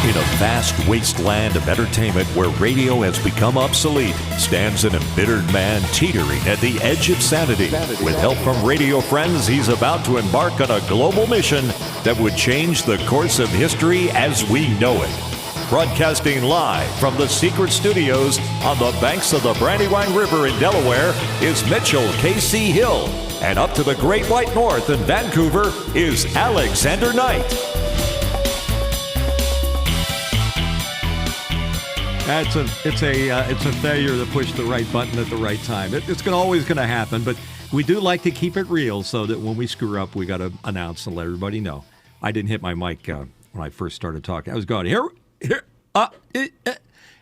In a vast wasteland of entertainment where radio has become obsolete, stands an embittered man teetering at the edge of sanity. With help from radio friends, he's about to embark on a global mission that would change the course of history as we know it. Broadcasting live from the secret studios on the banks of the Brandywine River in Delaware is Mitchell K.C. Hill. And up to the Great White North in Vancouver is Alexander Knight. It's a failure to push the right button at the right time. It's always going to happen, but we do like to keep it real so that when we screw up, we got to announce and let everybody know. I didn't hit my mic when I first started talking. I was going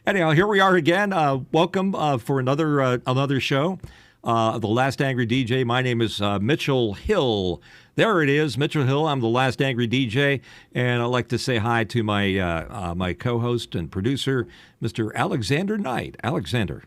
anyhow, here we are again. Welcome for another show. The Last Angry DJ. My name is Mitchell Hill. There it is, Mitchell Hill. I'm the Last Angry DJ, and I'd like to say hi to my my co-host and producer, Mr. Alexander Knight. Alexander.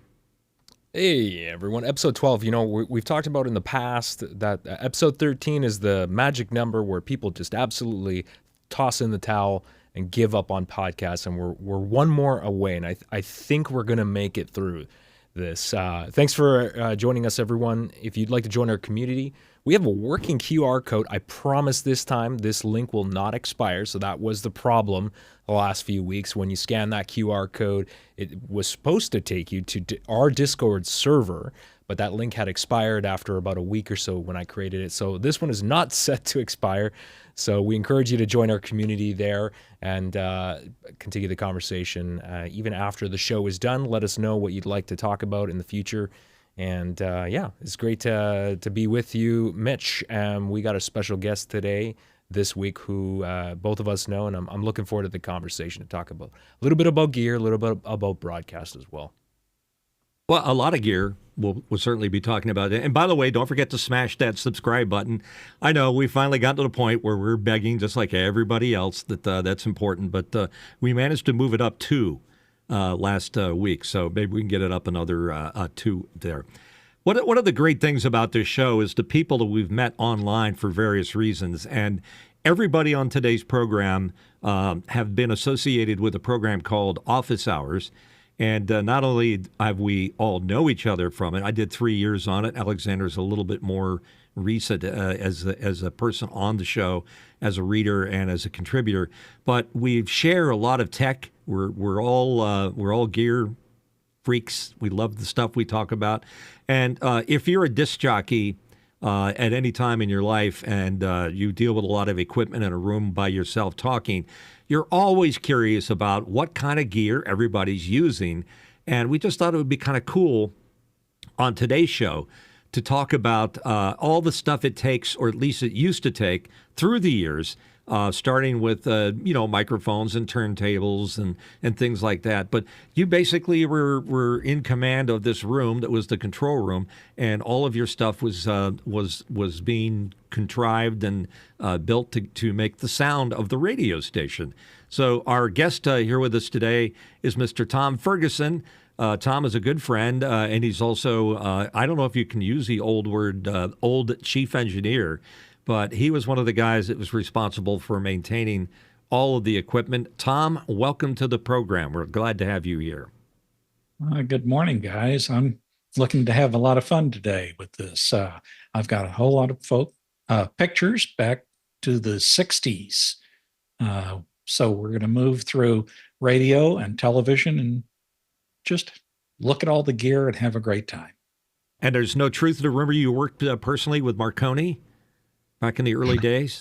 Hey, everyone. Episode 12, we've talked about in the past that episode 13 is the magic number where people just absolutely toss in the towel and give up on podcasts, and we're one more away, and I think we're going to make it through this. Thanks for joining us, everyone. If you'd like to join our community, we have a working QR code. I promise this time this link will not expire. So that was the problem the last few weeks. When you scan that QR code, it was supposed to take you to our Discord server, but that link had expired after about a week or so when I created it. So this one is not set to expire. So we encourage you to join our community there and continue the conversation. Even after the show is done, let us know what you'd like to talk about in the future. And it's great to be with you, Mitch. We got a special guest today, this week, who both of us know, and I'm looking forward to the conversation to talk about a little bit about gear, a little bit about broadcast as well. Well, a lot of gear we'll certainly be talking about it. And by the way, don't forget to smash that subscribe button. I know we finally got to the point where we're begging, just like everybody else, that that's important. But we managed to move it up 2 last week, so maybe we can get it up another 2 there. One of the great things about this show is the people that we've met online for various reasons. And everybody on today's program have been associated with a program called Office Hours. And not only have we all know each other from it, I did 3 years on it. Alexander's a little bit more recent as a person on the show, as a reader and as a contributor. But we share a lot of tech. We're all gear freaks. We love the stuff we talk about. And if you're a disc jockey at any time in your life and you deal with a lot of equipment in a room by yourself talking, you're always curious about what kind of gear everybody's using. And we just thought it would be kind of cool on today's show to talk about all the stuff it takes, or at least it used to take, through the years, starting with microphones and turntables and things like that. But you basically were in command of this room that was the control room, and all of your stuff was being contrived and built to make the sound of the radio station. So our guest here with us today is Mr. Tom Ferguson. Tom is a good friend, and he's also, I don't know if you can use the old word, old chief engineer, but he was one of the guys that was responsible for maintaining all of the equipment. Tom, welcome to the program. We're glad to have you here. Good morning, guys. I'm looking to have a lot of fun today with this. I've got a whole lot of pictures back to the 60s. So we're going to move through radio and television and just look at all the gear and have a great time. And there's no truth to the rumor you worked personally with Marconi back in the early days?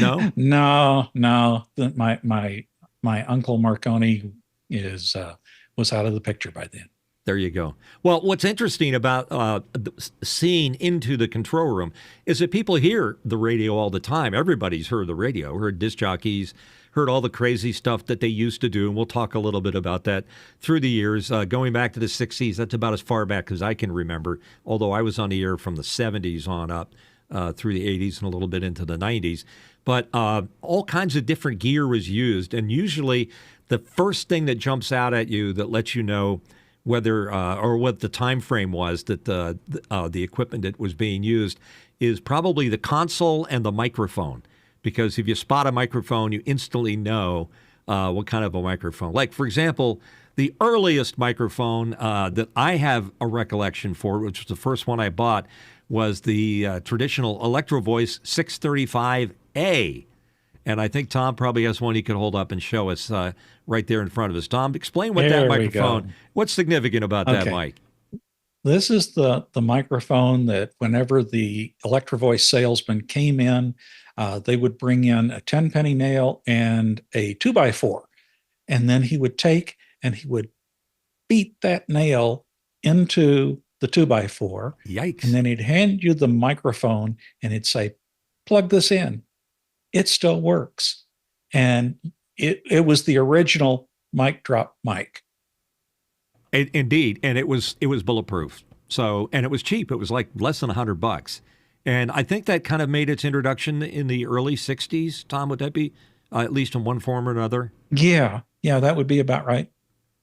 No? No. My uncle Marconi was out of the picture by then. There you go. Well, what's interesting about seeing into the control room is that people hear the radio all the time. Everybody's heard the radio, heard disc jockeys, heard all the crazy stuff that they used to do, and we'll talk a little bit about that through the years. Going back to the 60s, that's about as far back as I can remember, although I was on the air from the 70s on up through the 80s and a little bit into the 90s. But all kinds of different gear was used, and usually the first thing that jumps out at you that lets you know whether or what the time frame was that the equipment that was being used is probably the console and the microphone. Because if you spot a microphone, you instantly know what kind of a microphone. Like, for example, the earliest microphone that I have a recollection for, which was the first one I bought, was the traditional Electro Voice 635A. And I think Tom probably has one he could hold up and show us right there in front of us. Tom, explain what that microphone, what's significant about that mic? This is the microphone that whenever the Electro Voice salesman came in, they would bring in a 10-penny nail and a 2x4. And then he would take and he would beat that nail into the 2x4. Yikes. And then he'd hand you the microphone and he'd say, plug this in. It still works. And it was the original mic drop mic. Indeed. And it was bulletproof. So, and it was cheap. It was like less than $100. And I think that kind of made its introduction in the early 60s. Tom, would that be at least in one form or another? Yeah, that would be about right.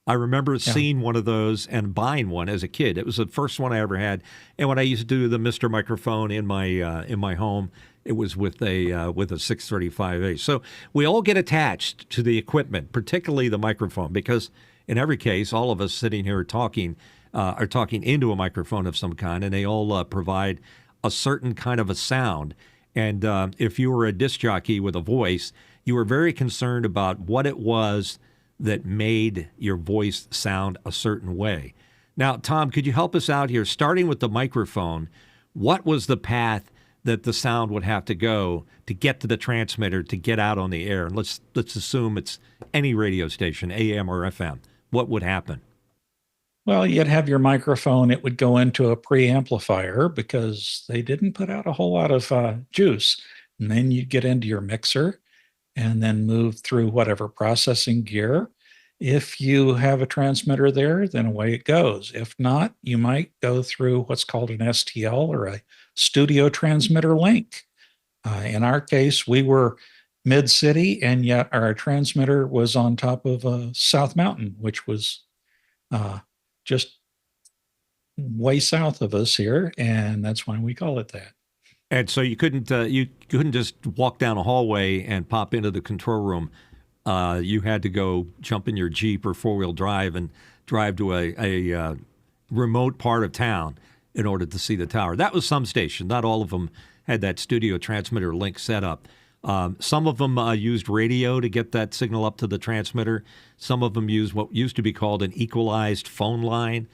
I remember seeing one of those and buying one as a kid. It was the first one I ever had. And when I used to do the Mr. Microphone in my home, it was with a 635A. So we all get attached to the equipment, particularly the microphone, because in every case, all of us sitting here are talking into a microphone of some kind, and they all provide a certain kind of a sound. And if you were a disc jockey with a voice, you were very concerned about what it was that made your voice sound a certain way. Now, Tom, could you help us out here? Starting with the microphone, what was the path that the sound would have to go to get to the transmitter to get out on the air? And let's assume it's any radio station, AM or FM. What would happen? Well, you'd have your microphone. It would go into a preamplifier because they didn't put out a whole lot of juice. And then you'd get into your mixer and then move through whatever processing gear. If you have a transmitter there, then away it goes. If not, you might go through what's called an STL or a studio transmitter link. In our case, we were mid-city, and yet our transmitter was on top of South Mountain, which was just way south of us here, and that's why we call it that. And so you couldn't just walk down a hallway and pop into the control room. You had to go jump in your Jeep or four-wheel drive and drive to a remote part of town in order to see the tower. That was some station. Not all of them had that studio transmitter link set up. Some of them used radio to get that signal up to the transmitter. Some of them used what used to be called an equalized phone line.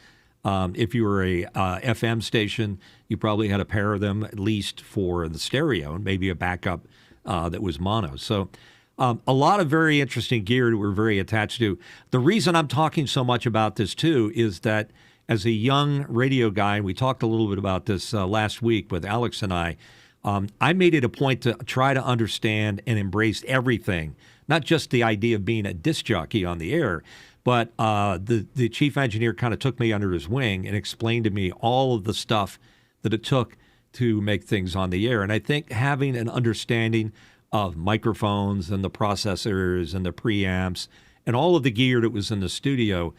If you were a FM station, you probably had a pair of them at least for the stereo and maybe a backup that was mono. So a lot of very interesting gear that we're very attached to. The reason I'm talking so much about this, too, is that as a young radio guy, and we talked a little bit about this last week with Alex and I made it a point to try to understand and embrace everything, not just the idea of being a disc jockey on the air, but the chief engineer kind of took me under his wing and explained to me all of the stuff that it took to make things on the air. And I think having an understanding of microphones and the processors and the preamps and all of the gear that was in the studio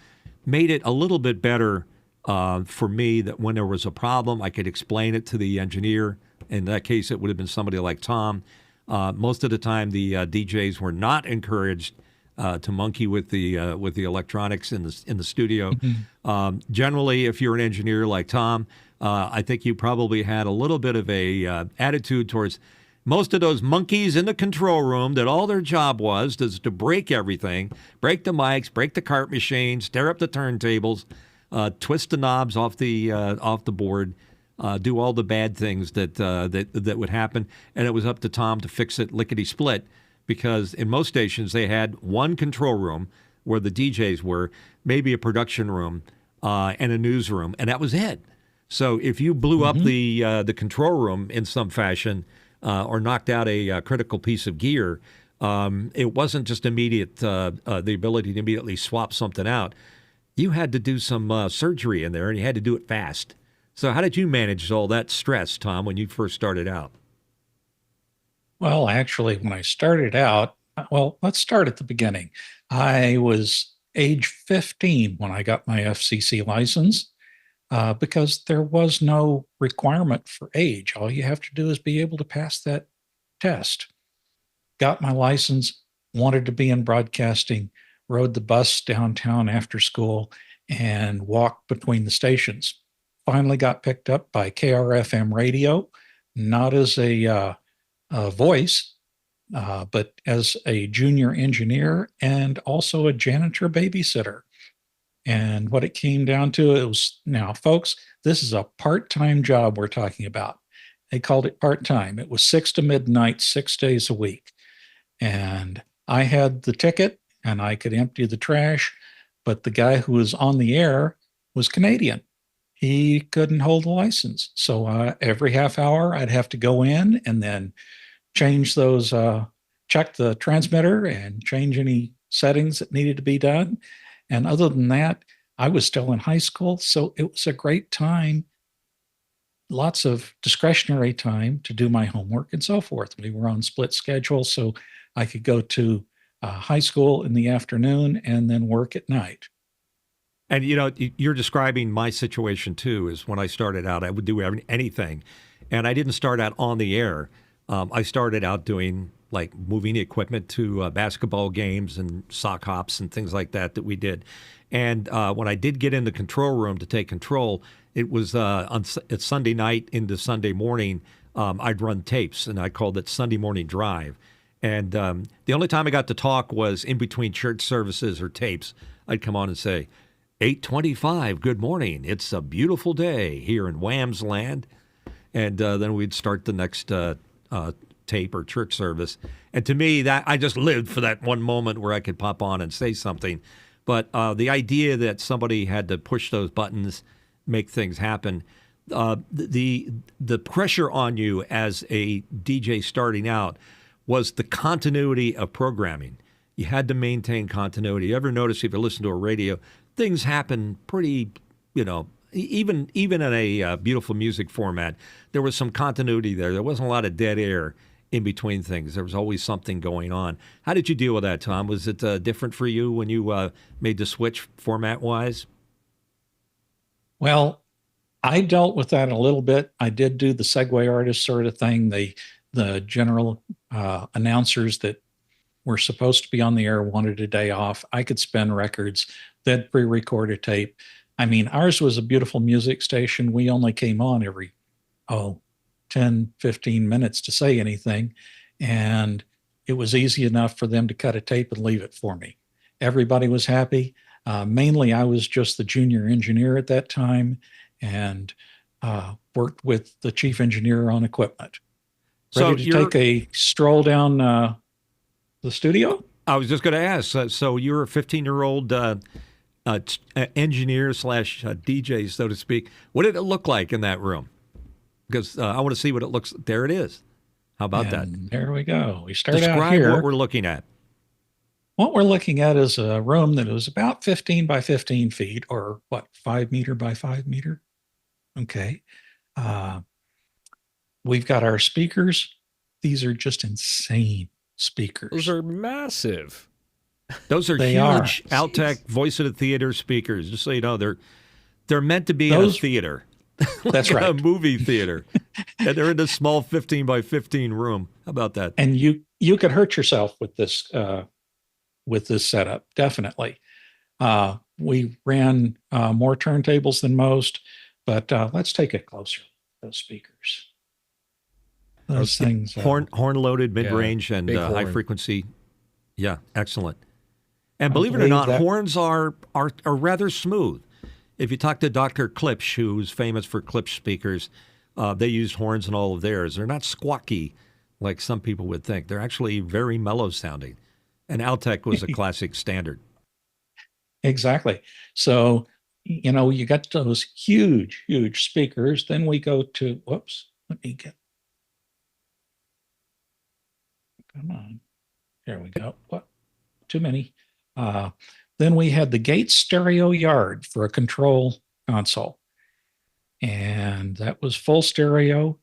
made it a little bit better for me, that when there was a problem, I could explain it to the engineer. In that case, it would have been somebody like Tom. Most of the time, the DJs were not encouraged to monkey with the electronics in the studio. Mm-hmm. Generally, if you're an engineer like Tom, I think you probably had a little bit of a attitude towards most of those monkeys in the control room that all their job was to break everything, break the mics, break the cart machines, tear up the turntables, twist the knobs off the board. Do all the bad things that would happen, and it was up to Tom to fix it lickety-split, because in most stations they had one control room where the DJs were, maybe a production room and a newsroom, and that was it. So if you blew up the control room in some fashion or knocked out a critical piece of gear, it wasn't just immediate the ability to immediately swap something out. You had to do some surgery in there, and you had to do it fast. So how did you manage all that stress, Tom, when you first started out? Well, actually, when I started out, let's start at the beginning. I was age 15 when I got my FCC license because there was no requirement for age. All you have to do is be able to pass that test. Got my license, wanted to be in broadcasting, rode the bus downtown after school, and walked between the stations. Finally got picked up by KRFM radio, not as a voice, but as a junior engineer and also a janitor babysitter. And what it came down to, it was, now, folks, this is a part-time job we're talking about. They called it part-time. It was 6 to midnight, 6 days a week. And I had the ticket and I could empty the trash, but the guy who was on the air was Canadian. He couldn't hold a license. So every half hour, I'd have to go in and then change those, check the transmitter and change any settings that needed to be done. And other than that, I was still in high school. So it was a great time, lots of discretionary time to do my homework and so forth. We were on split schedule, so I could go to high school in the afternoon and then work at night. And, you're describing my situation, too, is when I started out, I would do anything. And I didn't start out on the air. I started out doing, like, moving equipment to basketball games and sock hops and things like that we did. And when I did get in the control room to take control, it was it's Sunday night into Sunday morning. I'd run tapes, and I called it Sunday Morning Drive. And the only time I got to talk was in between church services or tapes. I'd come on and say, 8:25, good morning. It's a beautiful day here in WAMS land. And then we'd start the next tape or church service. And to me, that I just lived for that one moment where I could pop on and say something. But the idea that somebody had to push those buttons, make things happen, the pressure on you as a DJ starting out was the continuity of programming. You had to maintain continuity. You ever notice if you listen to a radio, things happen pretty, even in a beautiful music format, there was some continuity there. There wasn't a lot of dead air in between things. There was always something going on. How did you deal with that, Tom? Was it different for you when you made the switch format-wise? Well, I dealt with that a little bit. I did do the segue artist sort of thing. The general announcers that were supposed to be on the air wanted a day off. I could spin records. They'd pre-record a tape. I mean, ours was a beautiful music station. We only came on every, 10, 15 minutes to say anything. And it was easy enough for them to cut a tape and leave it for me. Everybody was happy. Mainly, I was just the junior engineer at that time and worked with the chief engineer on equipment. Ready to take a stroll down the studio? I was just going to ask. So you're a 15-year-old engineer / DJ, so to speak. What did it look like in that room? Because I want to see what it looks. There it is. How about that? There we go. We start Describe out here. What we're looking at. What we're looking at is a room that was about 15 by 15 feet, or 5 meter by 5 meter. Okay. We've got our speakers. Theyese are just insane speakers. Those are massive. Those are huge Altec voice of the theater speakers. Just so you know, they're meant to be in a theater. That's right. A movie theater. And they're in a small 15 by 15 room. How about that? And you could hurt yourself with this setup, definitely. We ran more turntables than most, but let's take a closer look at those speakers. Those things. Horn-loaded, mid-range, and high frequency. Yeah, excellent. And believe it or not, horns are rather smooth. If you talk to Dr. Klipsch, who's famous for Klipsch speakers, they used horns in all of theirs. They're not squawky like some people would think. They're actually very mellow sounding. And Altec was a classic standard. Exactly. So, you got those huge, huge speakers. Then we go to, come on. There we go. What? Too many. Then we had the Gates stereo yard for a control console. And that was full stereo.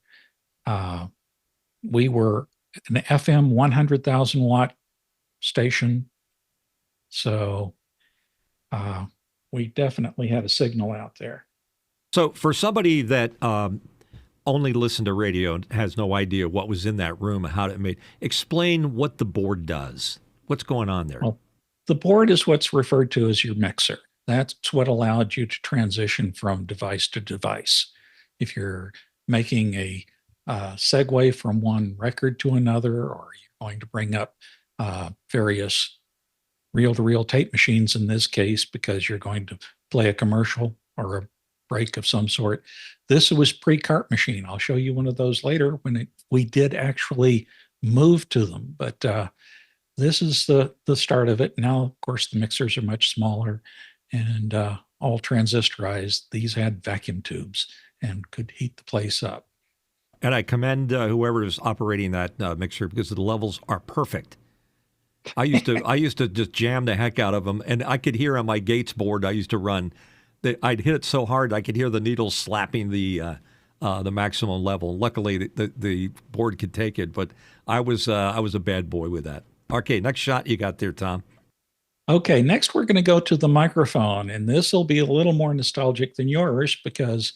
We were an FM 100,000 watt station. So we definitely had a signal out there. So for somebody that only listened to radio and has no idea what was in that room and how it made, explain what the board does. What's going on there? Well, the board is what's referred to as your mixer. That's what allowed you to transition from device to device. If you're making a segue from one record to another, or you're going to bring up various reel-to-reel tape machines in this case, because you're going to play a commercial or a break of some sort. This was pre-cart machine. I'll show you one of those later when we did actually move to them. But this is the start of it. Now, of course, the mixers are much smaller and all transistorized. These had vacuum tubes and could heat the place up. And I commend whoever is operating that mixer because the levels are perfect. I used to just jam the heck out of them, and I could hear on my Gates board I used to run. I'd hit it so hard I could hear the needle slapping the maximum level. Luckily, the board could take it, but I was a bad boy with that. Okay, next shot you got there, Tom. Okay, next we're going to go to the microphone, and this will be a little more nostalgic than yours because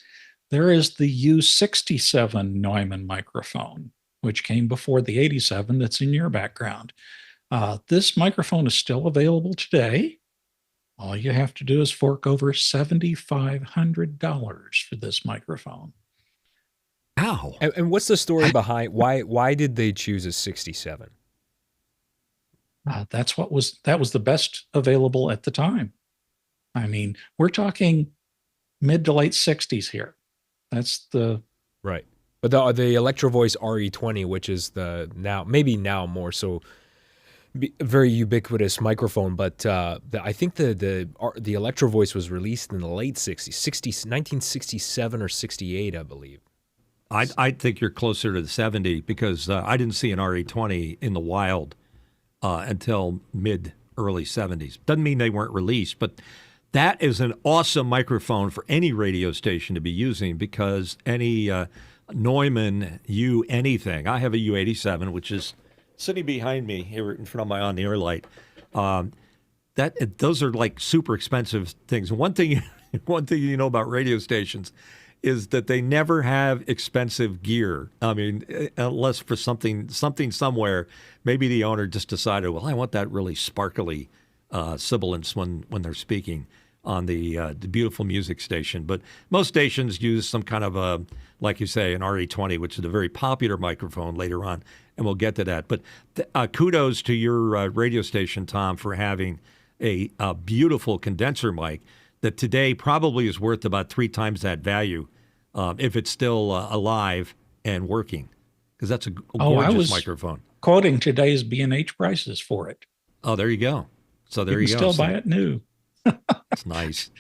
there is the U67 Neumann microphone, which came before the 87 that's in your background. This microphone is still available today. All you have to do is fork over $7,500 for this microphone. Ow. And what's the story behind why did they choose a 67? That was the best available at the time. I mean, we're talking mid to late 60s here. That's the right. But the Electro Voice RE20, which is the now more so very ubiquitous microphone, but I think the Electro Voice was released in the late 60s, 1967 or 68, I believe. I think you're closer to the 70 because I didn't see an RE20 in the wild until early 70s. Doesn't mean they weren't released, but that is an awesome microphone for any radio station to be using because any Neumann U anything. I have a U87, which is sitting behind me here in front of my on-the-air light. Those are like super expensive things. One thing you know about radio stations is that they never have expensive gear. I mean, unless for something somewhere, maybe the owner just decided, well, I want that really sparkly sibilance when they're speaking on the beautiful music station. But most stations use some kind of like you say, an RE20, which is a very popular microphone later on, and we'll get to that. But kudos to your radio station, Tom, for having a beautiful condenser mic that today probably is worth about 3 times that value if it's still alive and working, because that's a gorgeous microphone. Quoting today's B&H prices for it. Oh, there you go. So there you go. Still buy it new. It's nice.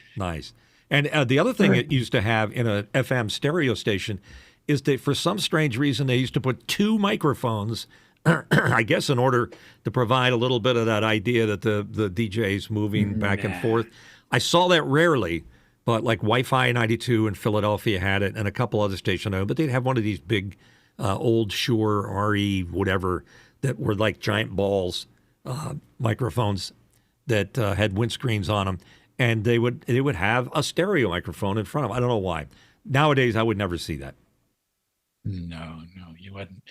And the other thing it used to have in a FM stereo station is that for some strange reason they used to put 2 microphones, I guess in order to provide a little bit of that idea that the DJ's moving back and forth. I saw that rarely, but like Wi-Fi 92 in Philadelphia had it and a couple other stations, but they'd have one of these big old Shure RE whatever that were like giant balls microphones that had windscreens on them, and they would have a stereo microphone in front of them. I don't know why. Nowadays, I would never see that. No, you wouldn't.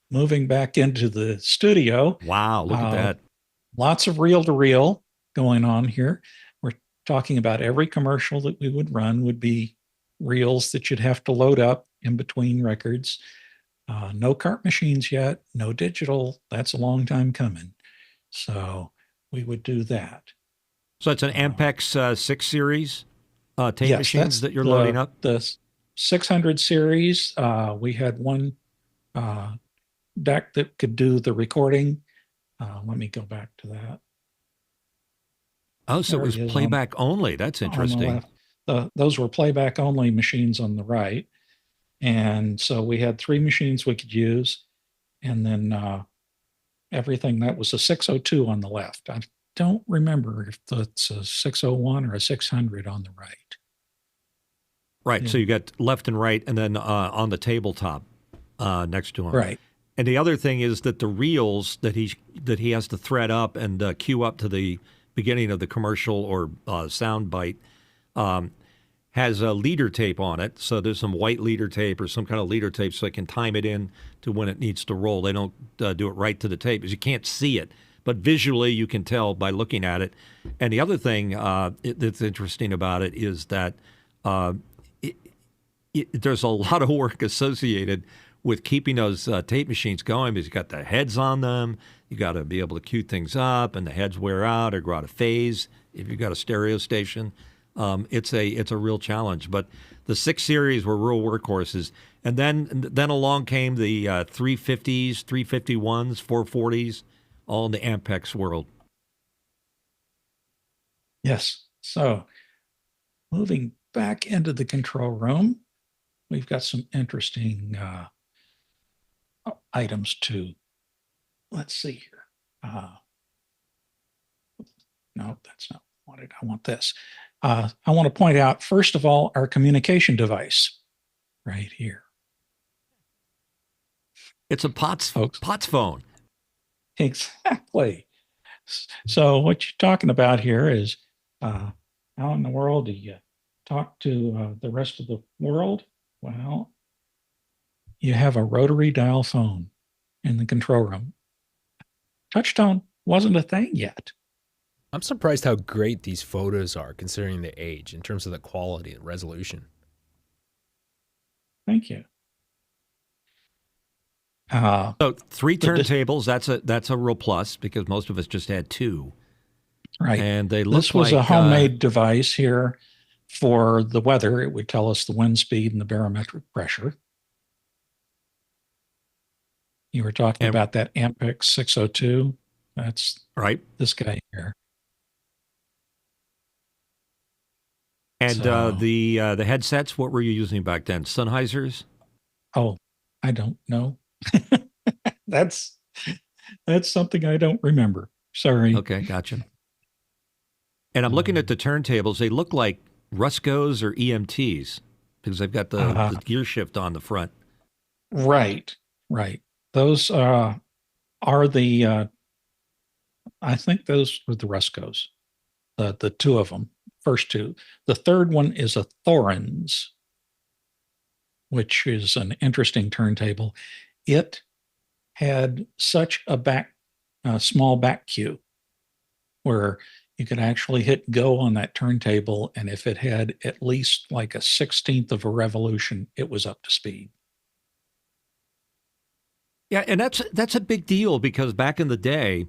Moving back into the studio. Wow, look at that. Lots of reel-to-reel going on here. We're talking about every commercial that we would run would be reels that you'd have to load up in between records. No cart machines yet, no digital. That's a long time coming. So we would do that. So it's an Ampex 6 series tape machines that you're loading up? The 600 series. We had one deck that could do the recording. Let me go back to that. Oh, so it was playback only. That's interesting. Those were playback only machines on the right. And so we had 3 machines we could use. And then everything that was a 602 on the left. I don't remember if it's a 601 or a 600 on the right. Right. Yeah. So you got left and right, and then on the tabletop next to him. Right. And the other thing is that the reels that he has to thread up and cue up to the beginning of the commercial or sound bite has a leader tape on it. So there's some white leader tape or some kind of leader tape so they can time it in to when it needs to roll. They don't do it right to the tape because you can't see it. But visually, you can tell by looking at it. And the other thing that's interesting about it is that there's a lot of work associated with keeping those tape machines going because you got the heads on them. You got to be able to cue things up, and the heads wear out or go out of phase if you've got a stereo station. It's a real challenge. But the 6 series were real workhorses. And then along came the 350s, 351s, 440s, all in the Ampex world. Yes. So moving back into the control room, we've got some interesting items to, let's see here. No, that's not what I want this. I want to point out, first of all, our communication device right here. It's a POTS phone. Exactly. So what you're talking about here is how in the world do you talk to the rest of the world? Well, you have a rotary dial phone in the control room. Touchtone wasn't a thing yet. I'm surprised how great these photos are considering the age in terms of the quality and resolution. Thank you. So 3 turntables, that's a real plus because most of us just had 2. Right. And they look This was like a homemade device here for the weather. It would tell us the wind speed and the barometric pressure. You were talking about that Ampex 602. That's right. This guy here. And the headsets, what were you using back then? Sennheisers? Oh, I don't know. That's something I don't remember. Sorry. Okay, gotcha. And I'm looking at the turntables. They look like Ruscos or EMTs because they've got the gear shift on the front. Right. Those are the, I think those were the Ruscos, the 2 of them, first 2. The third one is a Thorens, which is an interesting turntable. It had such a small back cue where you could actually hit go on that turntable, and if it had at least like a 16th of a revolution, it was up to speed. Yeah, and that's a big deal because back in the day,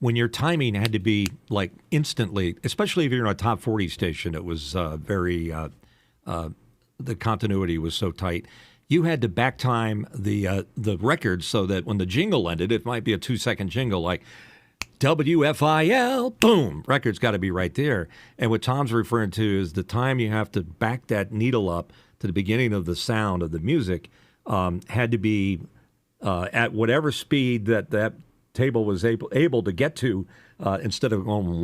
when your timing had to be like instantly, especially if you're in a top 40 station, it was the continuity was so tight. You had to back time the record so that when the jingle ended, it might be a 2-second jingle like WFIL, boom, record's got to be right there. And what Tom's referring to is the time you have to back that needle up to the beginning of the sound of the music had to be at whatever speed that table was able to get to instead of going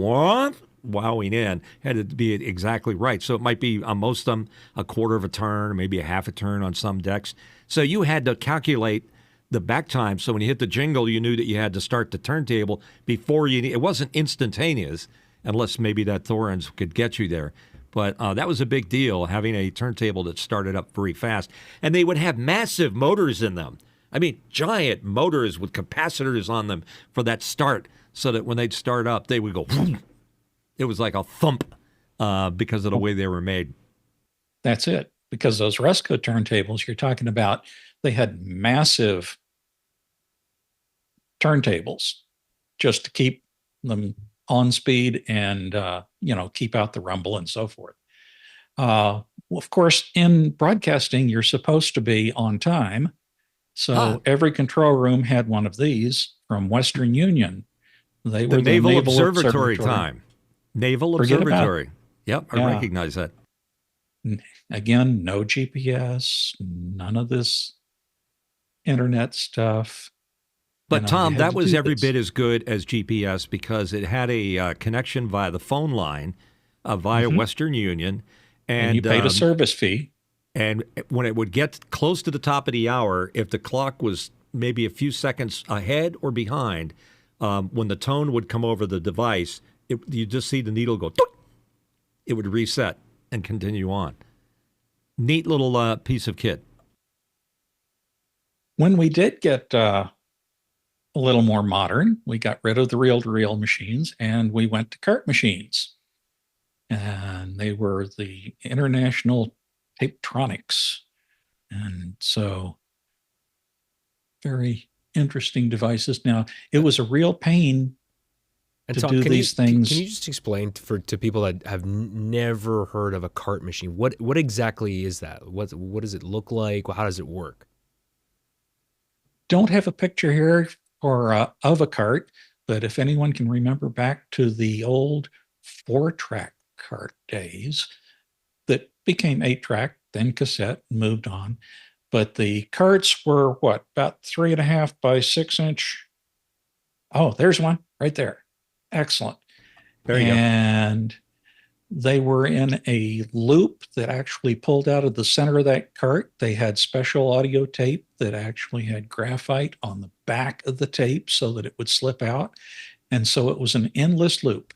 wowing in, had to be exactly right. So it might be on most of them a quarter of a turn, maybe a half a turn on some decks. So you had to calculate the back time. So when you hit the jingle, you knew that you had to start the turntable before it wasn't instantaneous, unless maybe that Thorens could get you there. But that was a big deal, having a turntable that started up very fast. And they would have massive motors in them. I mean, giant motors with capacitors on them for that start, so that when they'd start up, they would go, whoom. It was like a thump because of the way they were made. That's it. Because those Rusco turntables you're talking about, they had massive turntables just to keep them on speed and, keep out the rumble and so forth. Of course, in broadcasting, you're supposed to be on time. So every control room had one of these from Western Union. They were the Naval Observatory time. Naval Observatory. Yep, I recognize that. Again, no GPS, none of this internet stuff. But Tom, that was every bit as good as GPS because it had a connection via the phone line, via Western Union. And you paid a service fee. And when it would get close to the top of the hour, if the clock was maybe a few seconds ahead or behind, when the tone would come over the device, you just see the needle go, it would reset and continue on. Neat little piece of kit. When we did get a little more modern, we got rid of the reel-to-reel machines and we went to cart machines. And they were the International Tapetronics. And so very interesting devices. Now, it was a real pain And to Tom, do these things. Can you just explain to people that have never heard of a cart machine? What exactly is that? What does it look like? How does it work? Don't have a picture here of a cart, but if anyone can remember back to the old 4-track cart days that became 8-track, then cassette, moved on. But the carts were what, about 3.5 by 6 inch? Oh, there's one right there. Excellent. There you go. And they were in a loop that actually pulled out of the center of that cart. They had special audio tape that actually had graphite on the back of the tape so that it would slip out. And so it was an endless loop.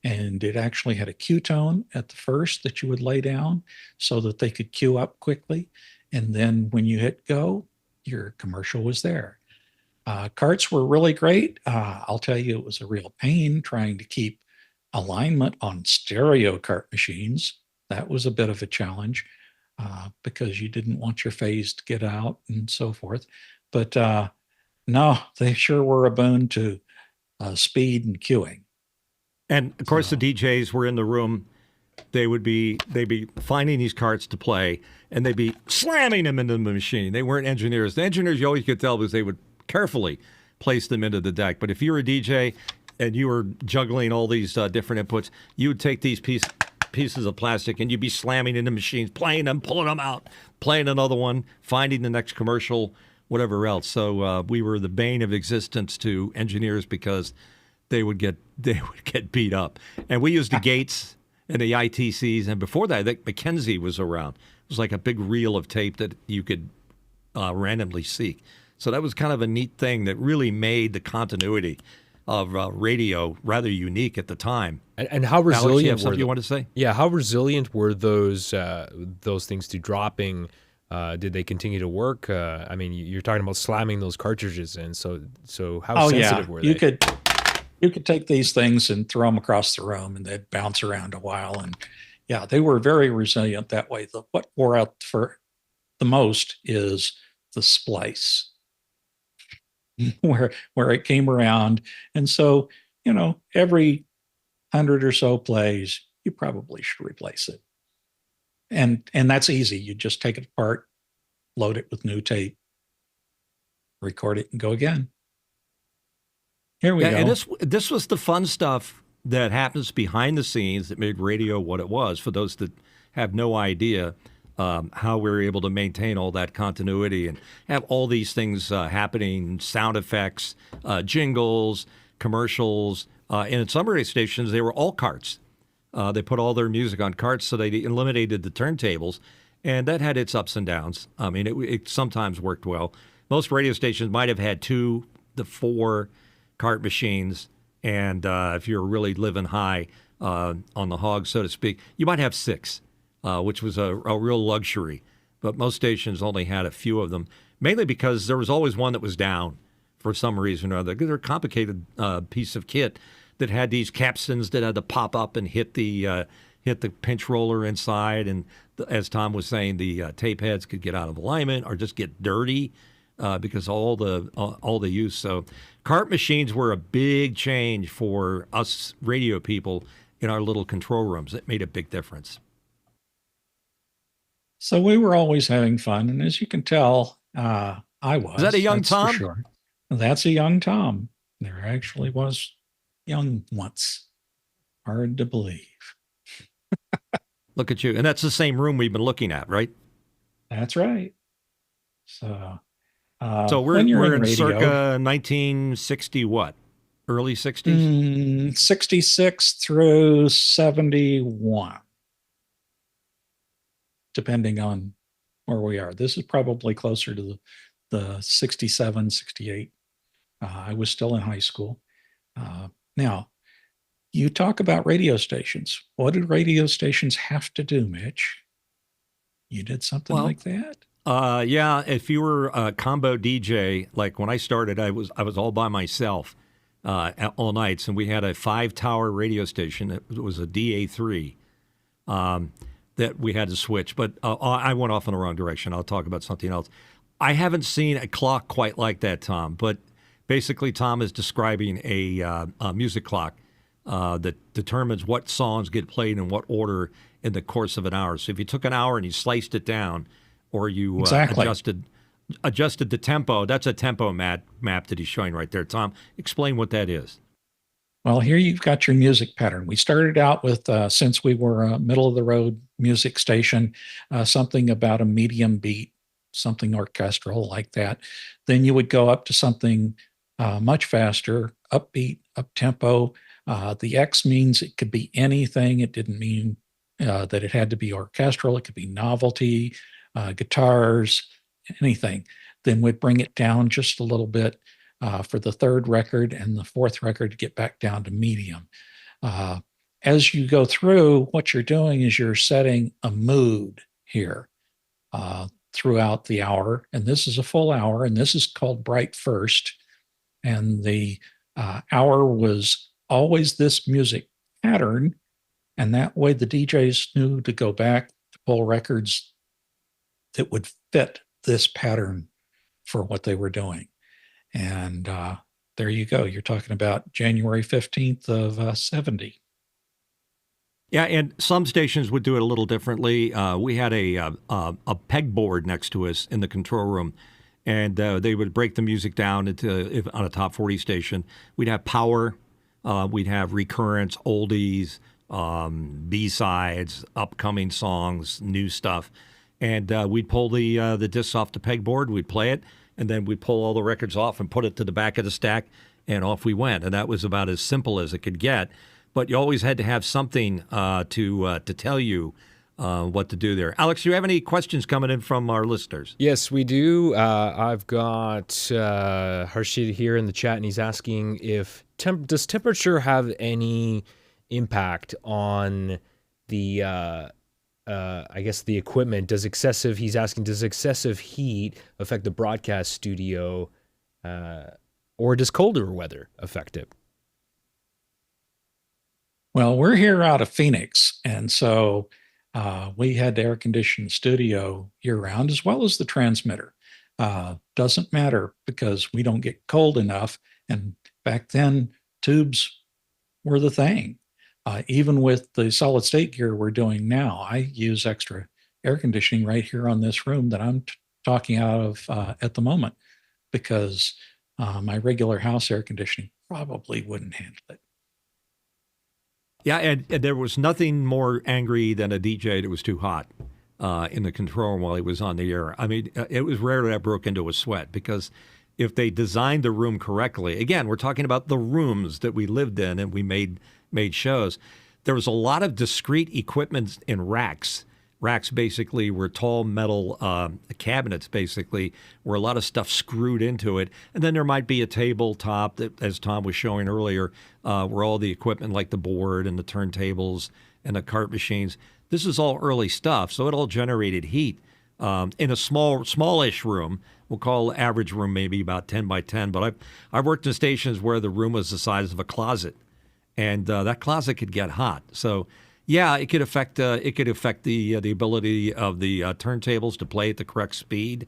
And it actually had a cue tone at the first that you would lay down so that they could cue up quickly. And then when you hit go, your commercial was there. Carts were really great. I'll tell you, it was a real pain trying to keep alignment on stereo cart machines. That was a bit of a challenge because you didn't want your phase to get out and so forth. But no, they sure were a boon to speed and queuing. And of course, the DJs were in the room. They'd be finding these carts to play, and they'd be slamming them into the machine. They weren't engineers. The engineers, you always could tell because they would carefully place them into the deck. But if you were a DJ and you were juggling all these different inputs, you would take these pieces of plastic and you'd be slamming into machines, playing them, pulling them out, playing another one, finding the next commercial, whatever else. So we were the bane of existence to engineers because they would get beat up. And we used the gates and the ITCs. And before that, I think Mackenzie was around. It was like a big reel of tape that you could randomly seek. So that was kind of a neat thing that really made the continuity of radio rather unique at the time. And how resilient Alex, you have something you want to say? Yeah, how resilient were those things to dropping? Did they continue to work? I mean, you're talking about slamming those cartridges in. So how sensitive were they? You could take these things and throw them across the room, and they'd bounce around a while. And yeah, they were very resilient that way. What wore out for the most is the splice, where it came around. And so, every 100 or so plays, you probably should replace it. And that's easy. You just take it apart, load it with new tape, record it, and go again. Here we go. And this was the fun stuff that happens behind the scenes that made radio what it was. For those that have no idea how we were able to maintain all that continuity and have all these things happening, sound effects, jingles, commercials. And in some radio stations, they were all carts. They put all their music on carts, so they eliminated the turntables. And that had its ups and downs. I mean, it sometimes worked well. Most radio stations might have had 2 to 4 cart machines, and if you're really living high on the hog, so to speak, you might have 6, which was a real luxury. But most stations only had a few of them, mainly because there was always one that was down for some reason or other. They're a complicated piece of kit that had these capstans that had to pop up and hit the pinch roller inside, and as Tom was saying, the tape heads could get out of alignment or just get dirty. Because all the use. So cart machines were a big change for us radio people in our little control rooms. It made a big difference. So we were always having fun. And as you can tell, I was. Is that a young Tom? For sure. That's a young Tom. There actually was young once. Hard to believe. Look at you. And that's the same room we've been looking at, right? That's right. So we're in radio, circa 1960 what? Early 60s? 66 through 71, depending on where we are. This is probably closer to the 67, 68. I was still in high school. Now, you talk about radio stations. What did radio stations have to do, Mitch? You did something Well, like that? yeah, if you were a combo DJ, like when I started, I was all by myself all nights, and we had a 5-tower radio station. It was a DA3 that we had to switch. But I went off in the wrong direction. I'll talk about something else. I haven't seen a clock quite like that, Tom. But basically, Tom is describing a music clock that determines what songs get played in what order in the course of an hour. So if you took an hour and you sliced it down, or you Exactly. adjusted the tempo, that's a tempo map that he's showing right there. Tom, explain what that is. Well, here you've got your music pattern. We started out with, since we were a middle of the road music station, something about a medium beat, something orchestral like that. Then you would go up to something much faster, upbeat, up tempo. The X means it could be anything. It didn't mean that it had to be orchestral. It could be novelty, guitars, anything. Then we'd bring it down just a little bit for the third record and the fourth record to get back down to medium. As you go through, what you're doing is you're setting a mood here throughout the hour. And this is a full hour, and this is called bright first. And the hour was always this music pattern. And that way the DJs knew to go back to pull records that would fit this pattern for what they were doing. And there you go. You're talking about January 15th of 70. Yeah, and some stations would do it a little differently. We had a pegboard next to us in the control room, and they would break the music down into, on a top 40 station, we'd have power, we'd have recurrence, oldies, B-sides, upcoming songs, new stuff. And we'd pull the discs off the pegboard, we'd play it, and then we'd pull all the records off and put it to the back of the stack, and off we went. And that was about as simple as it could get. But you always had to have something to tell you what to do there. Alex, do you have any questions coming in from our listeners? Yes, we do. I've got Harshid here in the chat, and he's asking if does temperature have any impact on the I guess the equipment? He's asking, does excessive heat affect the broadcast studio, or does colder weather affect it? Well, we're here out of Phoenix, and so we had to air condition the studio year round as well as the transmitter. Doesn't matter because we don't get cold enough. And back then, tubes were the thing. Even with the solid state gear we're doing now, I use extra air conditioning right here on this room that I'm talking out of at the moment because my regular house air conditioning probably wouldn't handle it. Yeah, and there was nothing more angry than a DJ that was too hot in the control room while he was on the air. I mean, it was rare that I broke into a sweat because if they designed the room correctly, again, we're talking about the rooms that we lived in and we made shows. There was a lot of discrete equipment in racks. Racks basically were tall metal cabinets, basically, where a lot of stuff screwed into it. And then there might be a tabletop that, as Tom was showing earlier, where all the equipment like the board and the turntables and the cart machines. This is all early stuff, so it all generated heat. In a smallish room, we'll call average room maybe about 10 by 10, but I've worked in stations where the room was the size of a closet. And that closet could get hot. So, yeah, it could affect the ability of the turntables to play at the correct speed.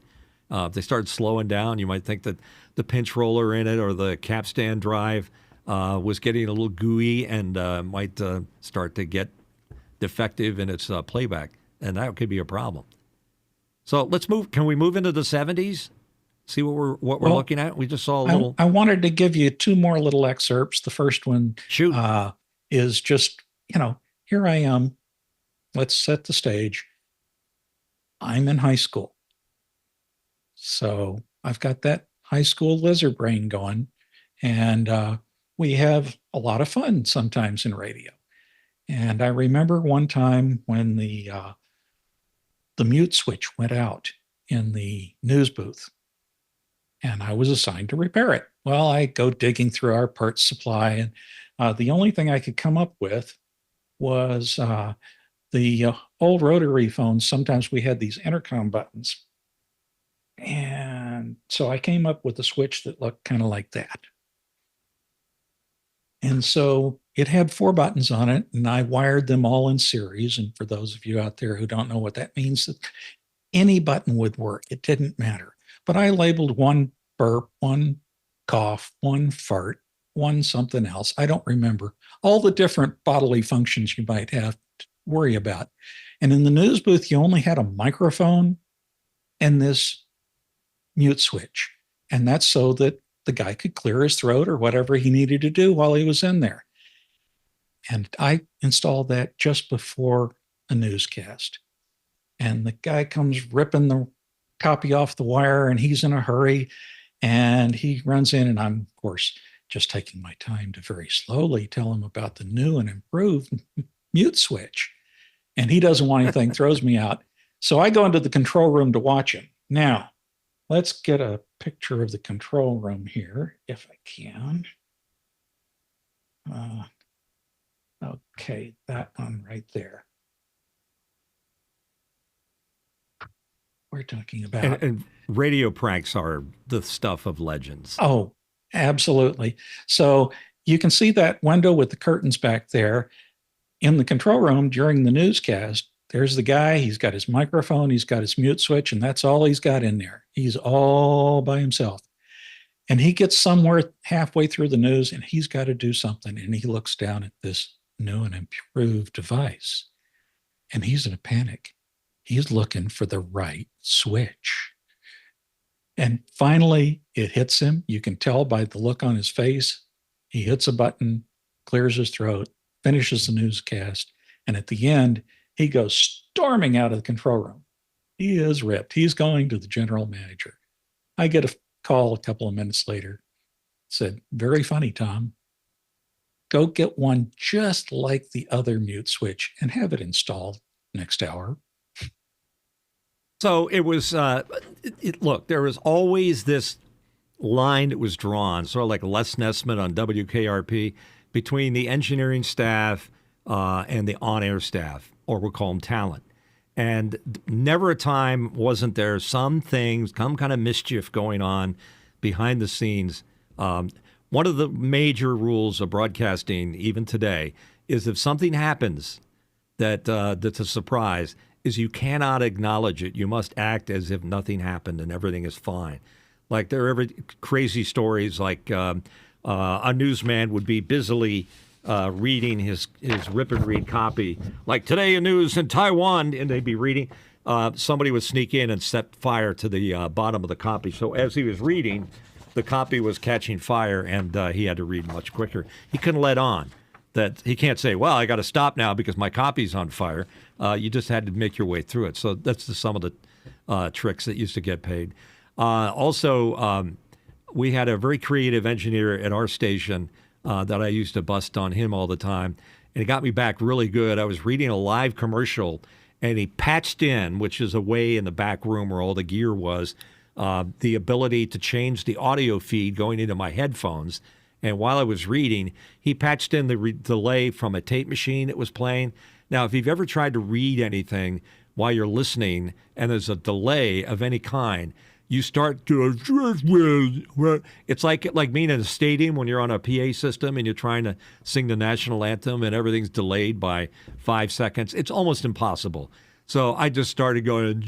If they start slowing down, you might think that the pinch roller in it or the capstan drive was getting a little gooey and might start to get defective in its playback, and that could be a problem. So let's move. Can we move into the 70s? See what we're looking at. We just saw a little. I wanted to give you two more little excerpts. The first one is just, here I am. Let's set the stage. I'm in high school. So I've got that high school lizard brain going. And we have a lot of fun sometimes in radio. And I remember one time when the mute switch went out in the news booth. And I was assigned to repair it. Well, I go digging through our parts supply, and the only thing I could come up with was The old rotary phones, sometimes we had these intercom buttons. And so I came up with a switch that looked kind of like that. And so it had 4 buttons on it, and I wired them all in series. And for those of you out there who don't know what that means, any button would work. It didn't matter. But I labeled one burp, one cough, one fart, one something else. I don't remember all the different bodily functions you might have to worry about. And in the news booth, you only had a microphone and this mute switch. And that's so that the guy could clear his throat or whatever he needed to do while he was in there. And I installed that just before a newscast. And the guy comes ripping the copy off the wire, and he's in a hurry. And he runs in, and I'm, of course, just taking my time to very slowly tell him about the new and improved mute switch. And he doesn't want anything, throws me out. So I go into the control room to watch him. Now, let's get a picture of the control room here, if I can. Okay, that one right there. We're talking about. And radio pranks are the stuff of legends. Oh, absolutely. So you can see that window with the curtains back there. In the control room during the newscast, there's the guy. He's got his microphone, he's got his mute switch, and that's all he's got in there. He's all by himself. And he gets somewhere halfway through the news, and he's got to do something. And he looks down at this new and improved device, and he's in a panic. He's looking for the right switch. And finally, it hits him. You can tell by the look on his face. He hits a button, clears his throat, finishes the newscast. And at the end, he goes storming out of the control room. He is ripped. He's going to the general manager. I get a call a couple of minutes later. Said, very funny, Tom. Go get one just like the other mute switch and have it installed next hour. So it was, look, there was always this line that was drawn, sort of like Les Nessman on WKRP, between the engineering staff and the on-air staff, or we'll call them talent. And never a time wasn't there some things, some kind of mischief going on behind the scenes. One of the major rules of broadcasting, even today, is if something happens that's a surprise, is you cannot acknowledge it. You must act as if nothing happened and everything is fine. Like there are every crazy stories, like a newsman would be busily reading his rip and read copy, like today in news in Taiwan, and they'd be reading. Somebody would sneak in and set fire to the bottom of the copy. So as he was reading, the copy was catching fire, and he had to read much quicker. He couldn't let on that. He can't say, well, I got to stop now because my copy's on fire. You just had to make your way through it. So that's some of the tricks that used to get paid. Also, we had a very creative engineer at our station that I used to bust on him all the time. And it got me back really good. I was reading a live commercial, and he patched in, which is a way in the back room where all the gear was, the ability to change the audio feed going into my headphones. And while I was reading, he patched in the delay from a tape machine that was playing. Now, if you've ever tried to read anything while you're listening and there's a delay of any kind, you start to, it's like being in a stadium when you're on a PA system and you're trying to sing the national anthem and everything's delayed by 5 seconds. It's almost impossible. So I just started going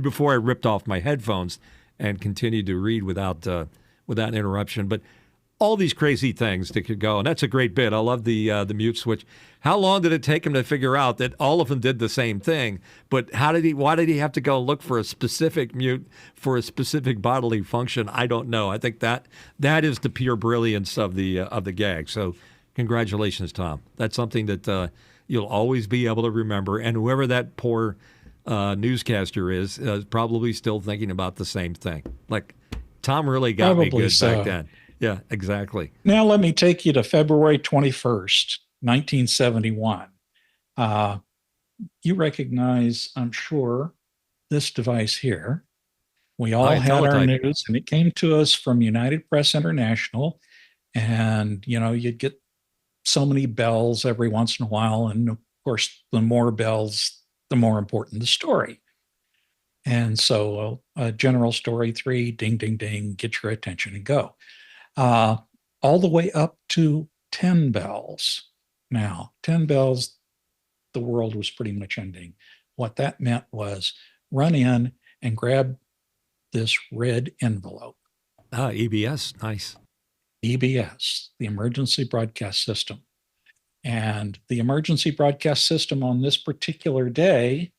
before I ripped off my headphones and continued to read without interruption. But all these crazy things that could go, and that's a great bit. I love the mute switch. How long did it take him to figure out that all of them did the same thing? But why did he have to go look for a specific mute for a specific bodily function? I don't know. I think that is the pure brilliance of the gag. So congratulations, Tom. That's something that you'll always be able to remember. And whoever that poor newscaster is probably still thinking about the same thing. Like, Tom really got Probably me good so. back then. Yeah, exactly. Now let me take you to February 21st, 1971. You recognize, I'm sure, this device here. We all had our teletype. news, and it came to us from United Press International. And, you'd get so many bells every once in a while, and course, the more bells, the more important the story. And so general story 3, ding, ding, ding, get your attention and go. All the way up to 10 bells. Now, 10 bells, the world was pretty much ending. What that meant was run in and grab this red envelope. EBS, nice. EBS, the Emergency Broadcast System. And the emergency broadcast system on this particular day,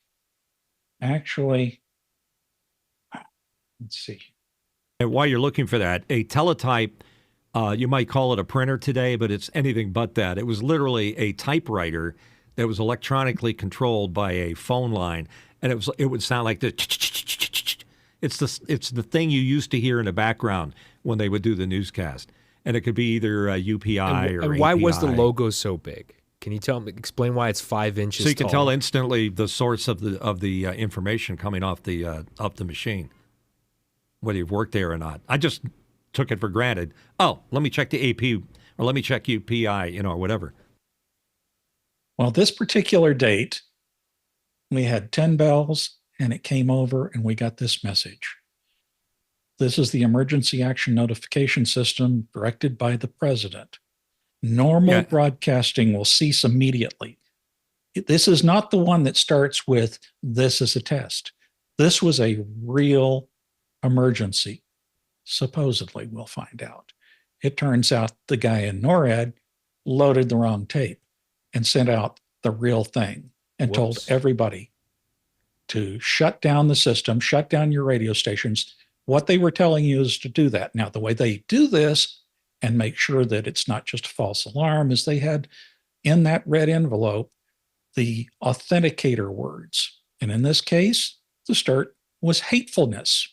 actually, let's see. And while you're looking for that, a teletype, you might call it a printer today, but it's anything but that. It was literally a typewriter that was electronically controlled by a phone line, and it would sound like this. It's the thing you used to hear in the background when they would do the newscast. And it could be either UPI or and why API. was the logo so big? Can you explain why it's 5 inches So you can tall? tell instantly the source of the information coming off the machine, whether you've worked there or not. I just took it for granted. Oh, let me check the AP or let me check UPI, or whatever. Well, this particular date, we had 10 bells and it came over and we got this message. This is the emergency action notification system directed by the president. Normal broadcasting will cease immediately. This is not the one that starts with, this is a test. This was a real emergency. Supposedly, we'll find out. It turns out the guy in NORAD loaded the wrong tape and sent out the real thing and told everybody to shut down the system, shut down your radio stations. What they were telling you is to do that. Now, the way they do this and make sure that it's not just a false alarm is they had in that red envelope the authenticator words. And in this case, the start was hatefulness.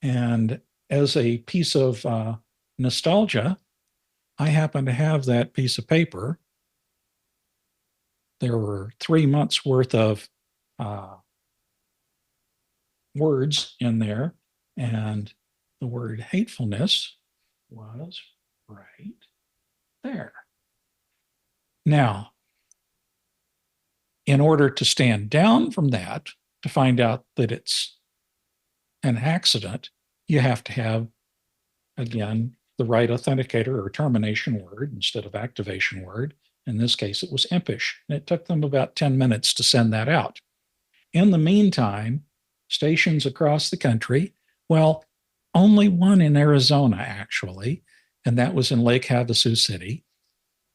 And as a piece of nostalgia, I happen to have that piece of paper. There were 3 months worth of words in there. And the word hatefulness was right there. Now, in order to stand down from that, to find out that it's an accident, you have to have, again, the right authenticator or termination word instead of activation word. In this case, it was impish. And it took them about 10 minutes to send that out. In the meantime, stations across the country, well, only one in Arizona, actually, and that was in Lake Havasu City.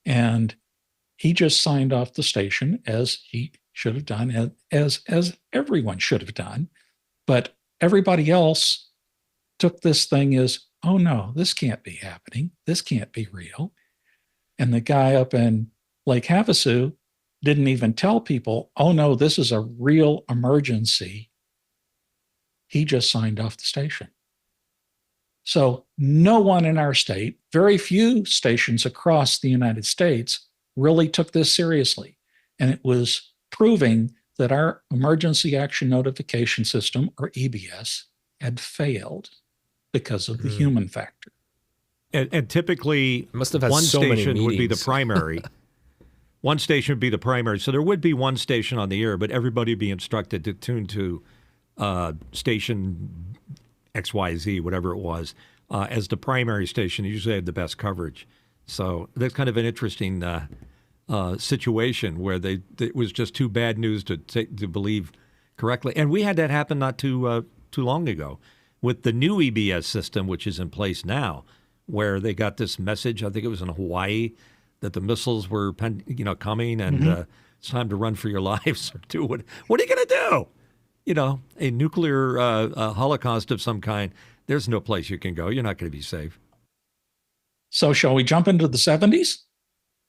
And he just signed off the station as he should have done, as everyone should have done. But everybody else took this thing as, oh no, this can't be happening. This can't be real. And the guy up in Lake Havasu didn't even tell people, oh no, this is a real emergency. He just signed off the station. So no one in our state, very few stations across the United States really took this seriously. And it was proving that our emergency action notification system, or EBS, had failed because of the human factor. And typically, must have had one so many station would be the meetings. primary. One station would be the primary. So there would be one station on the air, but everybody would be instructed to tune to station XYZ, whatever it was, as the primary station. Usually had the best coverage. So that's kind of an interesting situation where it was just too bad news to believe correctly. And we had that happen not too long ago with the new EBS system, which is in place now, where they got this message, I think it was in Hawaii, that the missiles were coming and it's time to run for your lives or do what are you going to do? A nuclear holocaust of some kind. There's no place you can go. You're not going to be safe. So shall we jump into the 70s?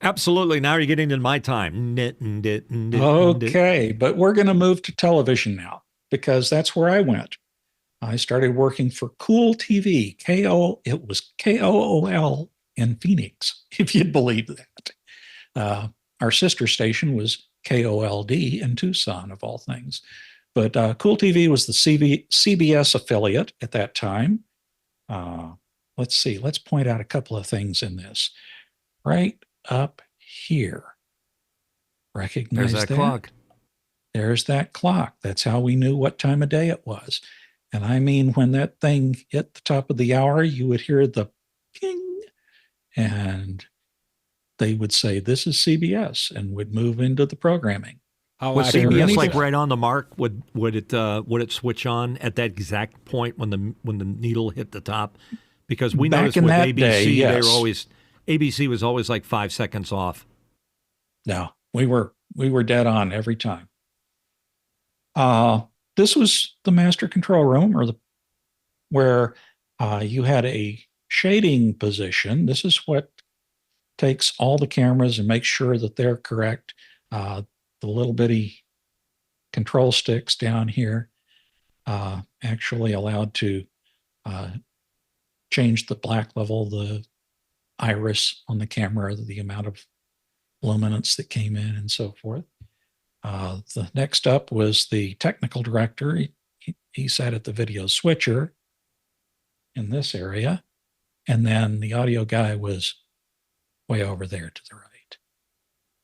Absolutely. Now you're getting into my time. Okay, but we're going to move to television now because that's where I went. I started working for Cool TV, it was KOOL in Phoenix, if you'd believe that. Our sister station was KOLD in Tucson, of all things. But Cool TV was the CBS affiliate at that time. Let's see, let's point out a couple of things in this. Right up here, Recognize There's that clock. There's that clock. That's how we knew what time of day it was. And I mean, when that thing hit the top of the hour, you would hear the ping, and they would say, "This is CBS," and would move into the programming. Was CBS like right on the mark? Would it switch on at that exact point when the needle hit the top? Because we Back noticed in with that ABC, day, yes. they were always ABC was always like 5 seconds off. No, we were dead on every time. This was the master control room, where you had a shading position. This is what takes all the cameras and makes sure that they're correct. The little bitty control sticks down here actually allowed to change the black level, the iris on the camera, the amount of luminance that came in, and so forth. The next up was the technical director. He sat at the video switcher in this area, and then the audio guy was way over there to the right.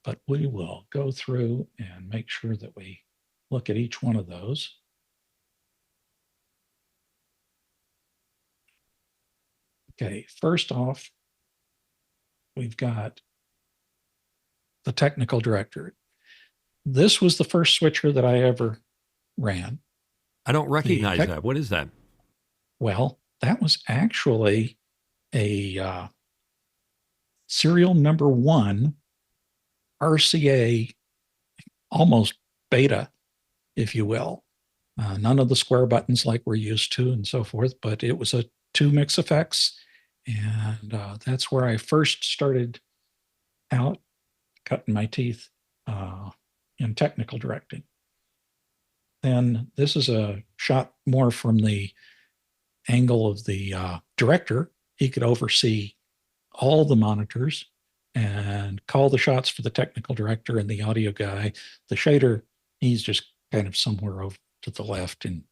But we will go through and make sure that we look at each one of those. Okay, first off, we've got the technical director. This was the first switcher that I ever ran. I don't recognize that. What is that? Well, that was actually a serial number 1 RCA, almost beta, if you will. None of the square buttons like we're used to and so forth, but it was a 2 mix effects. And that's where I first started out cutting my teeth in technical directing. Then this is a shot more from the angle of the director. He could oversee all the monitors and call the shots for the technical director and the audio guy. The shader, he's just kind of somewhere over to the left and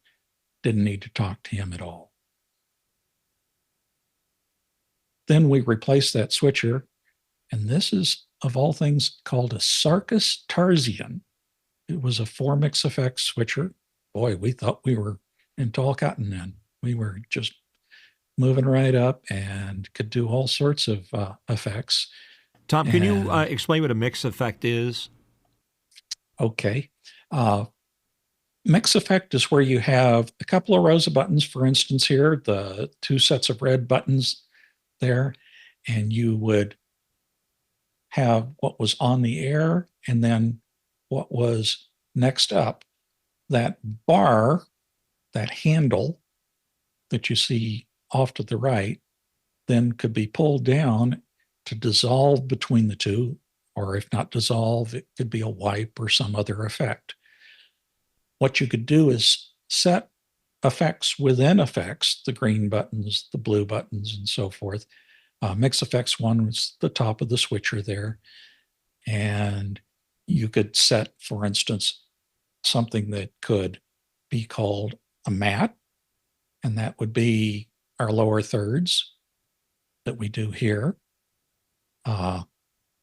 didn't need to talk to him at all. Then we replaced that switcher, and this is, of all things, called a Sarkis Tarsian. It was a 4 mix effects switcher. Boy, we thought we were in tall cotton then. We were just moving right up and could do all sorts of effects. Tom, can you explain what a mix effect is? Okay. Mix effect is where you have a couple of rows of buttons, for instance, here, the 2 sets of red buttons there, and you would have what was on the air and then what was next up. That bar, that handle that you see off to the right, then could be pulled down to dissolve between the two, or if not dissolve, it could be a wipe or some other effect. What you could do is set effects within effects, the green buttons, the blue buttons, and so forth. Mix effects 1 was the top of the switcher there. And you could set, for instance, something that could be called a mat, and that would be our lower thirds that we do here,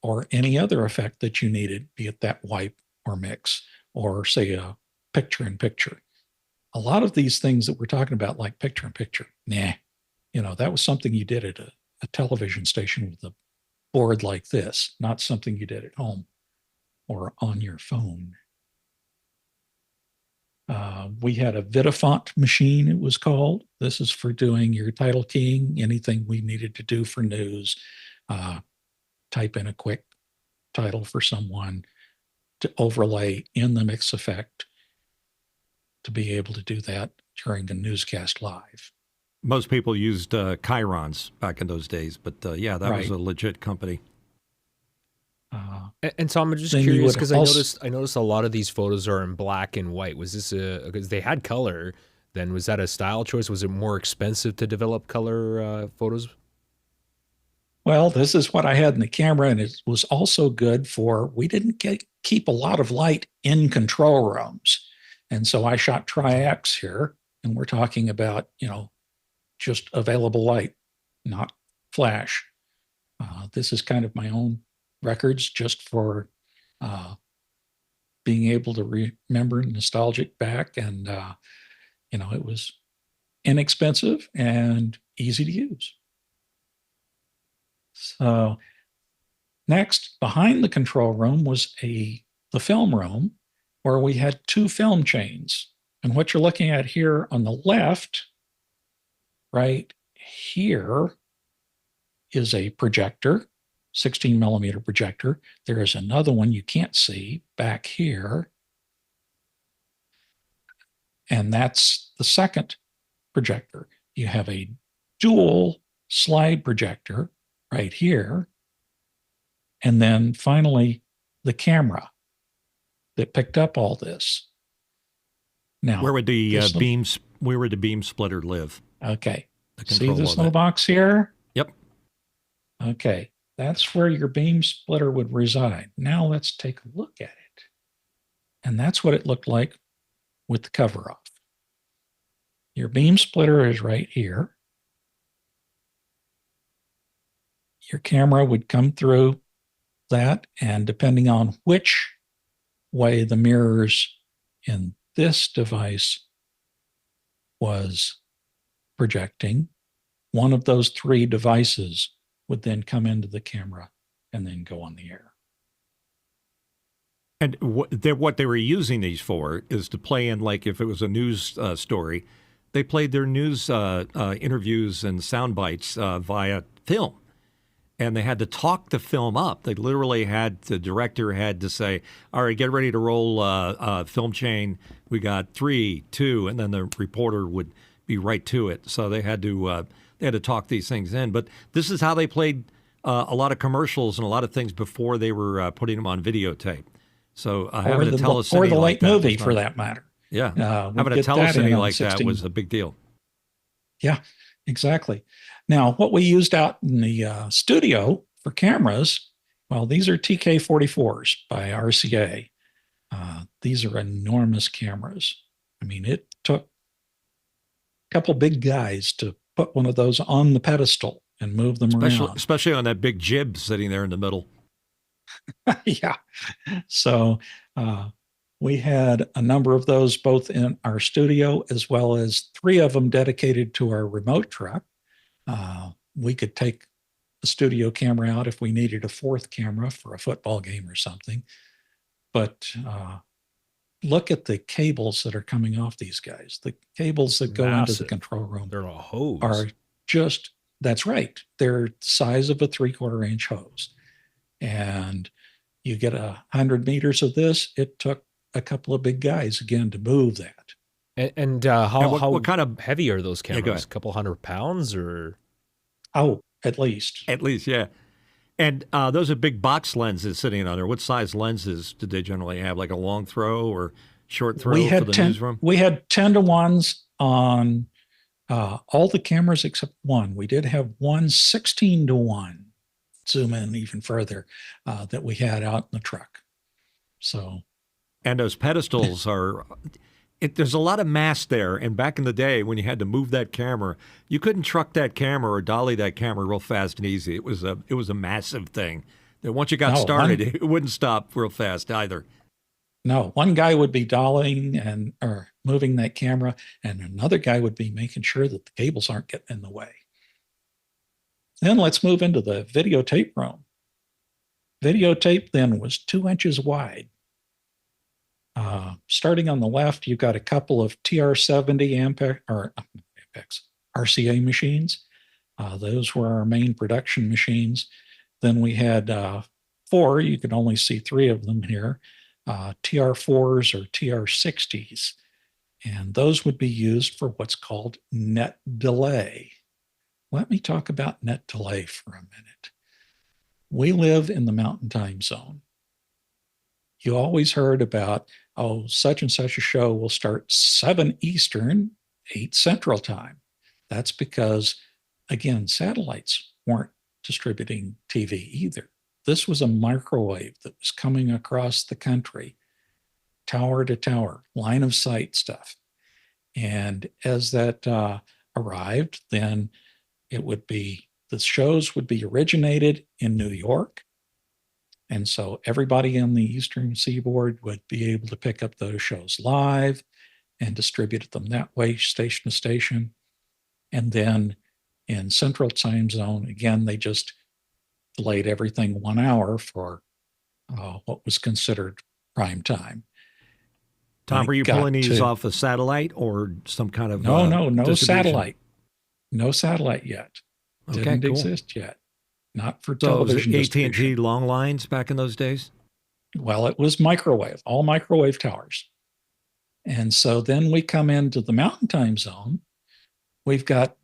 or any other effect that you needed, be it that wipe or mix, or say a picture-in-picture. A lot of these things that we're talking about, like picture-in-picture, that was something you did at a television station with a board like this, not something you did at home or on your phone. We had a Vidifont machine, it was called. This is for doing your title keying, anything we needed to do for news. Type in a quick title for someone to overlay in the mix effect to be able to do that during the newscast live. Most people used Chirons back in those days, but that was a legit company. And so I'm just curious because I noticed a lot of these photos are in black and white. Was this because they had color? Then was that a style choice? Was it more expensive to develop color photos? Well, this is what I had in the camera, and it was also good for, we didn't keep a lot of light in control rooms. And so I shot Tri-X here, and we're talking about, just available light, not flash. This is kind of my own records just for being able to remember nostalgic back. And, it was inexpensive and easy to use. So next, behind the control room was the film room, where we had 2 film chains. And what you're looking at here on the left, right here, is a projector, 16 millimeter projector. There is another one you can't see back here. And that's the second projector. You have a dual slide projector right here. And then finally, the camera that picked up all this. Now, where would the beam splitter live? Okay. The See this little box here? Yep. Okay. That's where your beam splitter would reside. Now let's take a look at it. And that's what it looked like with the cover off. Your beam splitter is right here. Your camera would come through that, and depending on which way the mirrors in this device was projecting, one of those 3 devices would then come into the camera and then go on the air. And what they were using these for is to play in, like if it was a news story, they played their news interviews and sound bites via film. And they had to talk the film up. They literally the director had to say, all right, get ready to roll film chain. We got 3, 2, and then the reporter would be right to it. So they had to talk these things in. But this is how they played a lot of commercials and a lot of things before they were putting them on videotape. So having a telecine or the like late movie, for that matter. Yeah, having a telecine like that was a big deal. Yeah, exactly. Now, what we used out in the studio for cameras, well, these are TK44s by RCA. These are enormous cameras. I mean, it took a couple big guys to put one of those on the pedestal and move them around. Especially on that big jib sitting there in the middle. Yeah. So we had a number of those both in our studio, as well as 3 of them dedicated to our remote truck. We could take the studio camera out if we needed a 4th camera for a football game or something. But look at the cables that are coming off these guys. The cables that go into the control room They're a hose. are just, that's right. They're the size of a 3/4 inch hose. And you get 100 meters of this. It took a couple of big guys again to move that. And what kind of heavy are those cameras? A couple 100 pounds or? Oh, at least. At least, yeah. And those are big box lenses sitting on there. What size lenses did they generally have? Like a long throw or short throw for the newsroom? We had 10-to-1s on all the cameras except one. We did have one 16-to-1. Zoom in even further, that we had out in the truck. So, and those pedestals are. There's a lot of mass there, and back in the day when you had to move that camera, you couldn't truck that camera or dolly that camera real fast and easy. It was a massive thing. That once you got started, it wouldn't stop real fast either. No, one guy would be dollying or moving that camera, and another guy would be making sure that the cables aren't getting in the way. Then let's move into the videotape room. Videotape then was 2 inches wide. Starting on the left, you've got a couple of TR70 RCA machines. Those were our main production machines. Then we had 4, you can only see 3 of them here, TR4s or TR60s. And those would be used for what's called net delay. Let me talk about net delay for a minute. We live in the Mountain Time Zone. You always heard about, such and such a show will start 7 Eastern, 8 Central Time. That's because, again, satellites weren't distributing TV either. This was a microwave that was coming across the country, tower to tower, line of sight stuff. And as that arrived, then the shows would be originated in New York, And so everybody on the Eastern Seaboard would be able to pick up those shows live and distribute them that way, station to station. And then in Central Time Zone, again, they just delayed everything 1 hour for what was considered prime time. Tom, were you pulling these off a satellite or some kind of no satellite. No satellite yet. Okay, Didn't cool. exist yet. Not for So television was it AT&T distribution. long lines back in those days? Well, it was microwave, all microwave towers. And so then we come into the Mountain Time Zone. We've got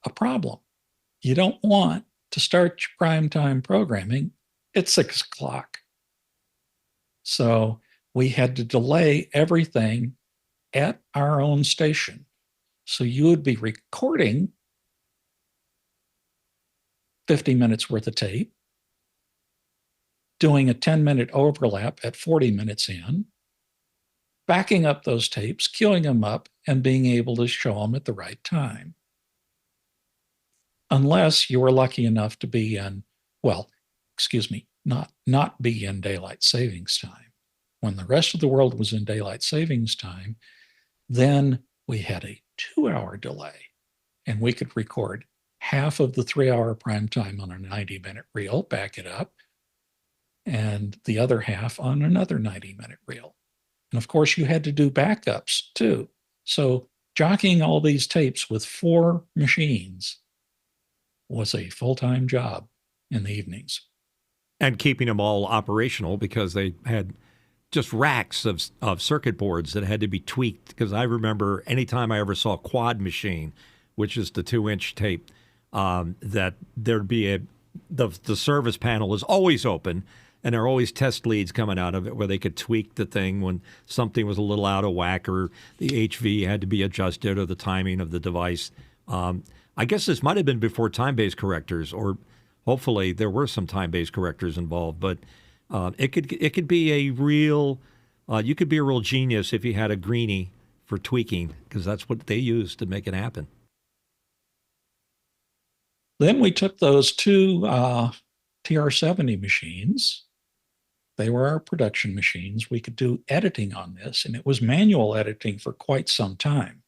a problem. You don't want to start your prime time programming at 6 o'clock. So we had to delay everything at our own station. So you would be recording 50 minutes worth of tape, doing a 10-minute overlap at 40 minutes in, backing up those tapes, queuing them up, and being able to show them at the right time. Unless you were lucky enough to be in, not be in daylight savings time. When the rest of the world was in daylight savings time, then we had a 2-hour delay, and we could record half of the 3-hour prime time on a 90-minute reel, back it up, and the other half on another 90-minute reel. And of course, you had to do backups too. So jockeying all these tapes with 4 machines was a full-time job in the evenings. And keeping them all operational because they had just racks of circuit boards that had to be tweaked. Because I remember anytime I ever saw a quad machine, which is the 2-inch tape, that there'd be the service panel was always open, and there are always test leads coming out of it where they could tweak the thing when something was a little out of whack or the HV had to be adjusted or the timing of the device. I guess this might have been before time-based correctors, or hopefully there were some time-based correctors involved. But it could be a real you could be a real genius if you had a greenie for tweaking, because that's what they used to make it happen. Then we took those 2 TR-70 machines. They were our production machines. We could do editing on this, and it was manual editing for quite some time.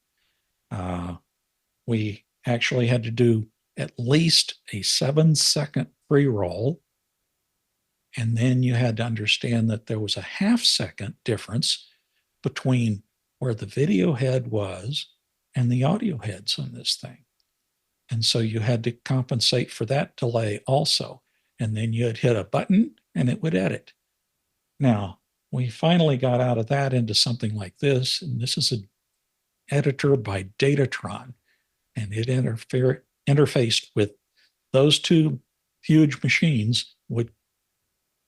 We actually had to do at least a 7-second pre-roll, and then you had to understand that there was a half-second difference between where the video head was and the audio heads on this thing. And so you had to compensate for that delay also. And then you'd hit a button and it would edit. Now, we finally got out of that into something like this. And this is an editor by Datatron. And it interfaced with those 2 huge machines, would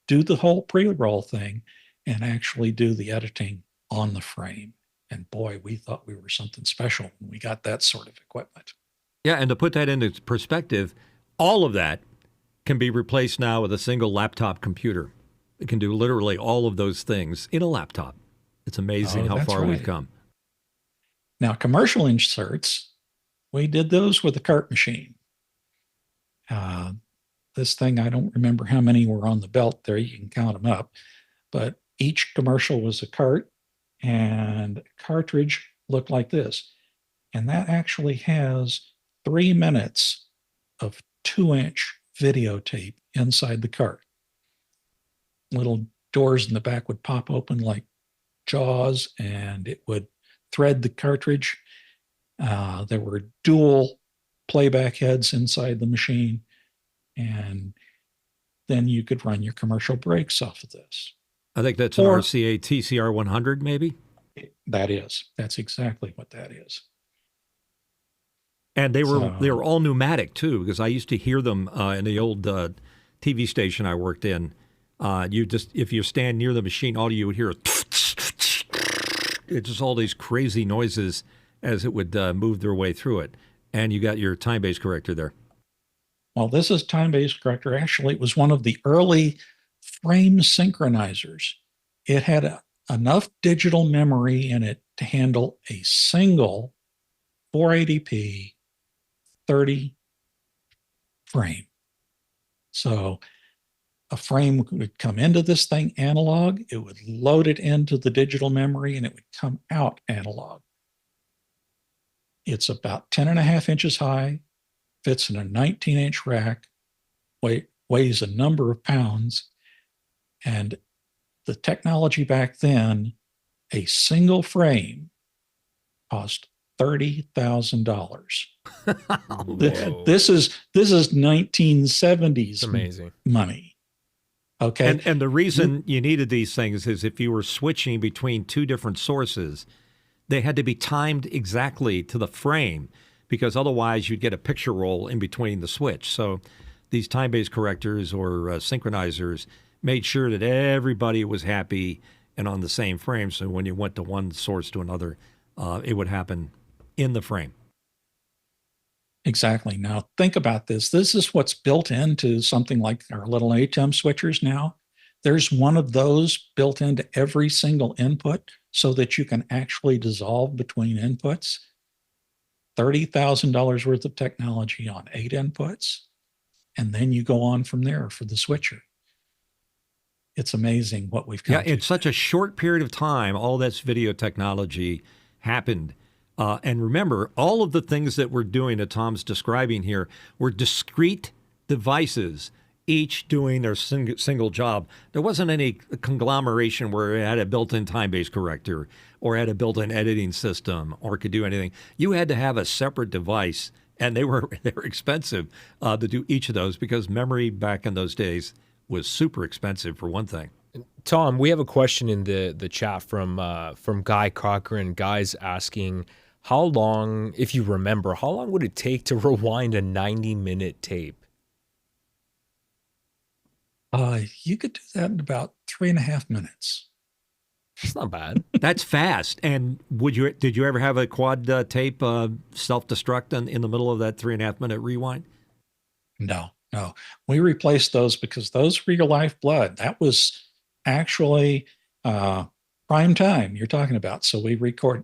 do the whole pre-roll thing and actually do the editing on the frame. And boy, we thought we were something special when we got that sort of equipment. Yeah, and to put that into perspective, all of that can be replaced now with a single laptop computer. It can do literally all of those things in a laptop. It's amazing how far we've come. Now, commercial inserts, we did those with a cart machine. This thing, I don't remember how many were on the belt there. You can count them up. But each commercial was a cart, and a cartridge looked like this. And that actually has 3 minutes of 2-inch videotape inside the cart. Little doors in the back would pop open like jaws, and it would thread the cartridge. There were dual playback heads inside the machine, and then you could run your commercial breaks off of this. I think that's an RCA TCR 100, maybe? That's exactly what that is. And they were all pneumatic too, because I used to hear them in the old TV station I worked in. If you stand near the machine, all you would hear it's just all these crazy noises as it would move their way through it. And you got your time-based corrector there. Well, this is time-based corrector. Actually, it was one of the early frame synchronizers. It had enough digital memory in it to handle a single 480p 30 frame. So a frame would come into this thing analog, it would load it into the digital memory, and it would come out analog. It's about 10.5 inches high, fits in a 19-inch rack, weighs a number of pounds, and the technology back then, a single frame cost $30,000. This is 1970s It's amazing money. Okay. And the reason you needed these things is if you were switching between two different sources, they had to be timed exactly to the frame, because otherwise you'd get a picture roll in between the switch. So these time-based correctors or synchronizers made sure that everybody was happy and on the same frame. So when you went to one source to another, it would happen in the frame. Exactly. Now, think about this. This is what's built into something like our little ATEM switchers now. There's one of those built into every single input so that you can actually dissolve between inputs. $30,000 worth of technology on 8 inputs. And then you go on from there for the switcher. It's amazing what we've got. Yeah, in such a short period of time, all this video technology happened. And remember, all of the things that we're doing that Tom's describing here were discrete devices, each doing their single job. There wasn't any conglomeration where it had a built-in time-based corrector or had a built-in editing system or could do anything. You had to have a separate device, and they were expensive to do each of those, because memory back in those days was super expensive, for one thing. Tom, we have a question in the chat from Guy Cochran. Guy's asking, how long, if you remember, how long would it take to rewind a 90-minute tape? You could do that in about 3.5 minutes. It's not bad. That's fast. And did you ever have a quad tape self-destruct in the middle of that 3.5-minute rewind? No. We replaced those because those were your lifeblood. That was actually prime time you're talking about. So we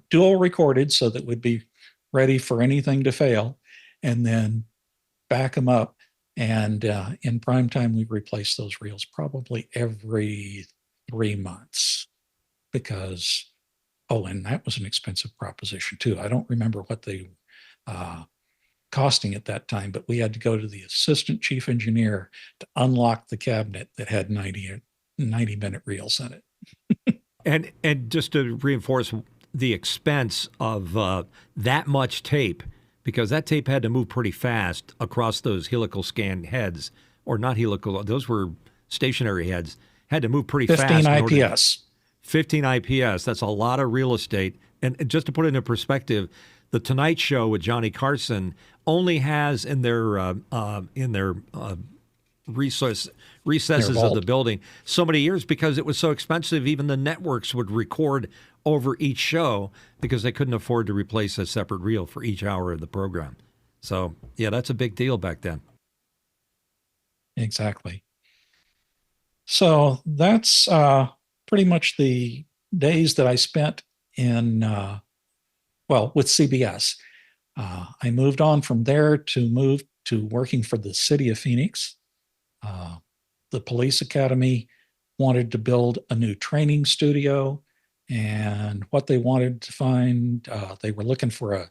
dual recorded so that we'd be ready for anything to fail, and then back them up. And in prime time, we replace those reels probably every 3 months because, and that was an expensive proposition too. I don't remember what they costing at that time, but we had to go to the assistant chief engineer to unlock the cabinet that had 90-minute reels in it. And just to reinforce the expense of that much tape, because that tape had to move pretty fast across those helical scan heads, or not helical, those were stationary heads, had to move pretty 15 fast. IPS. 15 IPS, that's a lot of real estate. And just to put it into perspective, The Tonight Show with Johnny Carson only has in their recesses of the building so many years, because it was so expensive. Even the networks would record over each show because they couldn't afford to replace a separate reel for each hour of the program. So, yeah, that's a big deal back then. Exactly. So that's pretty much the days that I spent in, with CBS. I moved on from there to move to working for the city of Phoenix. The police academy wanted to build a new training studio, and what they wanted to find, they were looking for a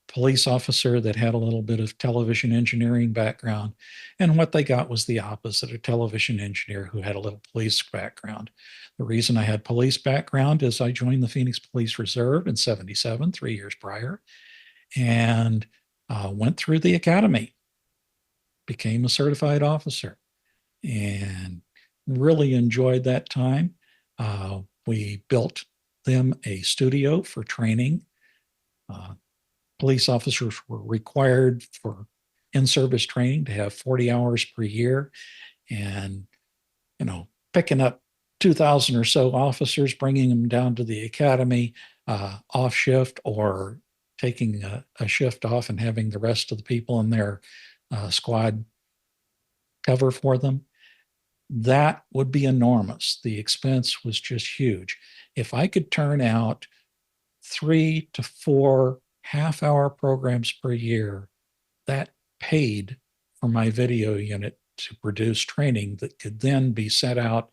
police officer that had a little bit of television engineering background. And what they got was the opposite, a television engineer who had a little police background. The reason I had police background is I joined the Phoenix Police Reserve in '77, 3 years prior, and went through the academy, became a certified officer, and really enjoyed that time. We built them a studio for training. Police officers were required for in-service training to have 40 hours per year, and picking up 2,000 or so officers, bringing them down to the academy off shift, or taking a shift off and having the rest of the people in their squad cover for them. That would be enormous. The expense was just huge. If I could turn out 3 to 4 half-hour programs per year, that paid for my video unit to produce training that could then be set out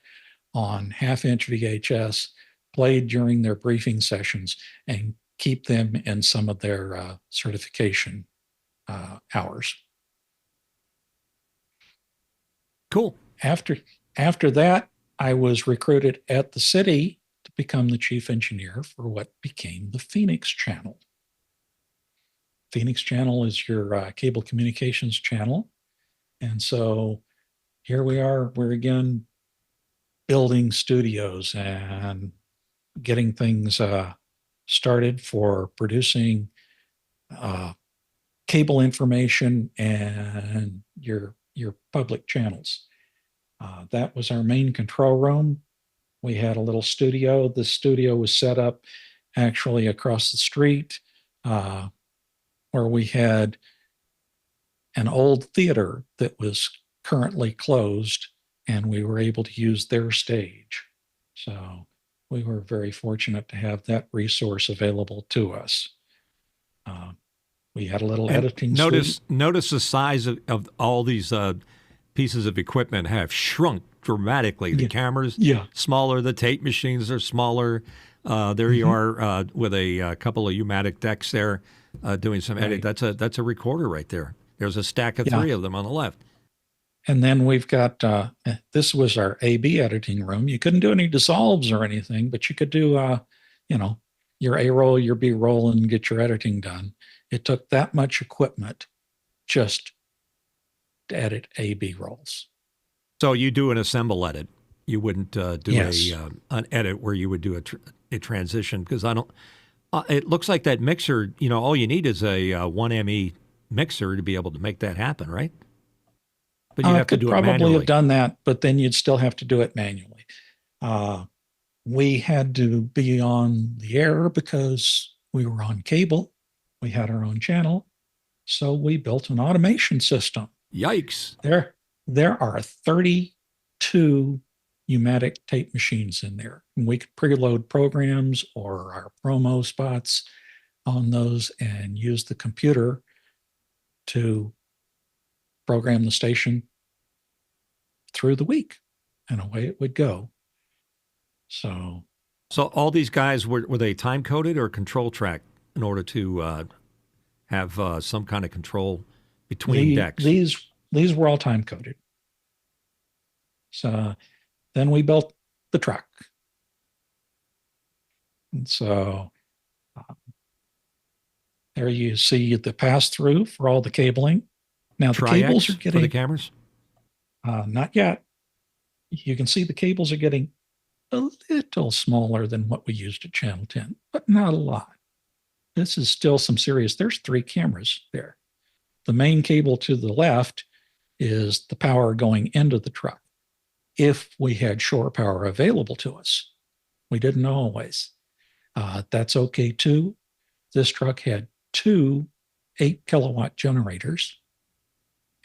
on half-inch VHS, played during their briefing sessions, and keep them in some of their certification hours. Cool. After that, I was recruited at the city to become the chief engineer for what became the Phoenix Channel. Phoenix Channel is your cable communications channel. And so here we are, we're again building studios and getting things started for producing cable information and your public channels. That was our main control room. We had a little studio. The studio was set up actually across the street where we had an old theater that was currently closed, and we were able to use their stage. So we were very fortunate to have that resource available to us. We had a little editing notice the size of all these pieces of equipment have shrunk dramatically. The cameras smaller, the tape machines are smaller. There you are with a couple of U-matic decks there doing some edit. That's a recorder right there. There's a stack of 3 of them on the left. And then we've got, this was our A/B editing room. You couldn't do any dissolves or anything, but you could do, your A-roll, your B-roll, and get your editing done. It took that much equipment just to edit A/B rolls. So you do an assemble edit. You wouldn't do an edit where you would do a transition, because I don't. It looks like that mixer. All you need is a 1ME mixer to be able to make that happen, right? But you have to do it manually. Could probably have done that, but then you'd still have to do it manually. We had to be on the air because we were on cable. We had our own channel, so we built an automation system. Yikes! There are 32 U-matic tape machines in there. And we could preload programs or our promo spots on those and use the computer to program the station through the week, and away it would go. So all these guys, were they time coded or control track in order to have some kind of control between decks? These were all time coded. So then we built the truck. And so there you see the pass through for all the cabling. Now the cables are getting for the cameras. Not yet. You can see the cables are getting a little smaller than what we used at Channel 10, but not a lot. This is still some serious. There's 3 cameras there. The main cable to the left is the power going into the truck. If we had shore power available to us, we didn't always. That's okay too. This truck had 2 8-kilowatt generators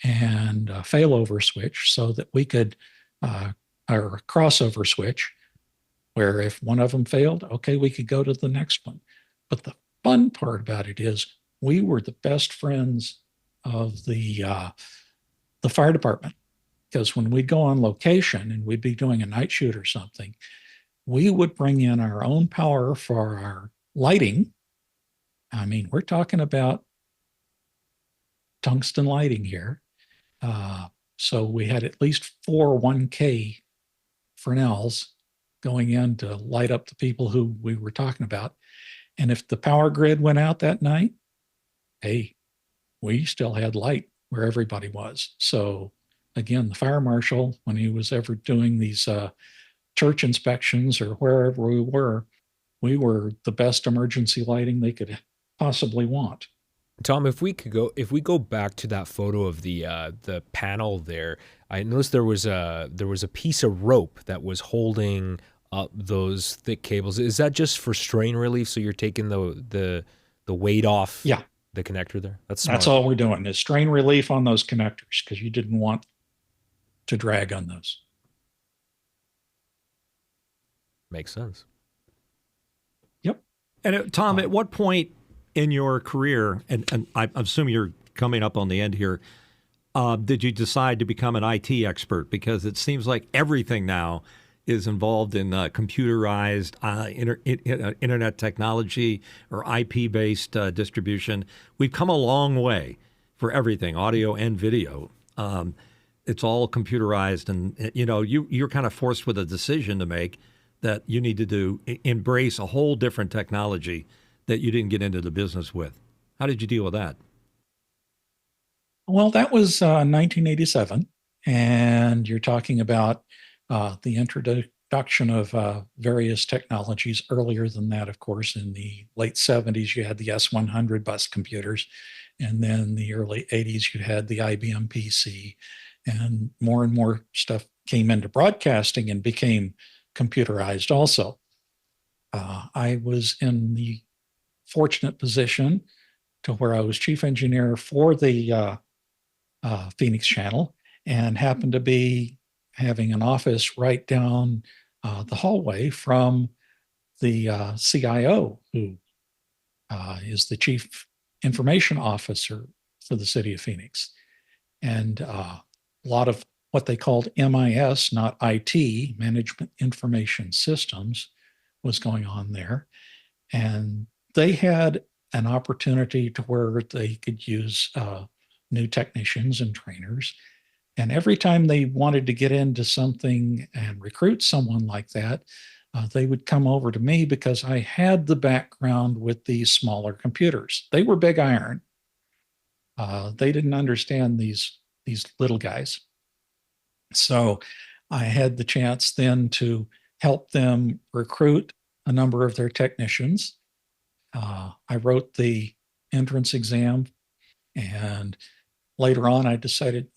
and a failover switch so that we could, or a crossover switch, where if one of them failed, okay, we could go to the next one. But the fun part about it is we were the best friends of the fire department, because when we'd go on location and we'd be doing a night shoot or something, we would bring in our own power for our lighting. I mean, we're talking about tungsten lighting here. So we had at least 4 1K Fresnels going in to light up the people who we were talking about. And if the power grid went out that night, hey, we still had light where everybody was. So again, the fire marshal, when he was ever doing these church inspections or wherever we were the best emergency lighting they could possibly want. Tom, if we go back to that photo of the panel there, I noticed there was a piece of rope that was holding up those thick cables. Is that just for strain relief? So you're taking the weight off the connector there? That's smart. That's all we're doing is strain relief on those connectors, because you didn't want to drag on those. Makes sense. Yep. And Tom, at what point in your career, and I assume you're coming up on the end here, did you decide to become an IT expert? Because it seems like everything now is involved in computerized internet technology or IP-based distribution. We've come a long way for everything, audio and video. It's all computerized, and you're kind of forced with a decision to make that you need to embrace a whole different technology that you didn't get into the business with. How did you deal with that? Well, that was 1987, and you're talking about the introduction of various technologies. Earlier than that, of course, in the late 70s, you had the S100 bus computers, and then the early 80s, you had the IBM PC, and more stuff came into broadcasting and became computerized also. I was in the fortunate position to where I was chief engineer for the Phoenix channel and happened to be having an office right down the hallway from the CIO, who is the chief information officer for the city of Phoenix. And a lot of what they called MIS, not IT, Management Information Systems, was going on there. And they had an opportunity to where they could use new technicians and trainers. And every time they wanted to get into something and recruit someone like that, they would come over to me because I had the background with these smaller computers. They were big iron. They didn't understand these little guys. So I had the chance then to help them recruit a number of their technicians. I wrote the entrance exam, and later on I decided,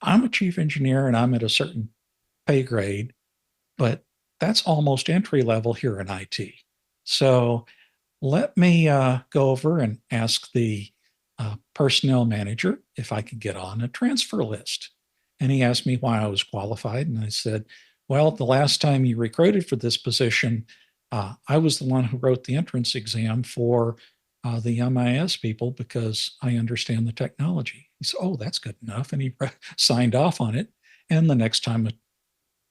I'm a chief engineer and I'm at a certain pay grade, but that's almost entry level here in IT. So let me go over and ask the personnel manager if I could get on a transfer list. And he asked me why I was qualified. And I said, well, the last time you recruited for this position, I was the one who wrote the entrance exam for the MIS people because I understand the technology. He said, oh, that's good enough. And he signed off on it. And the next time a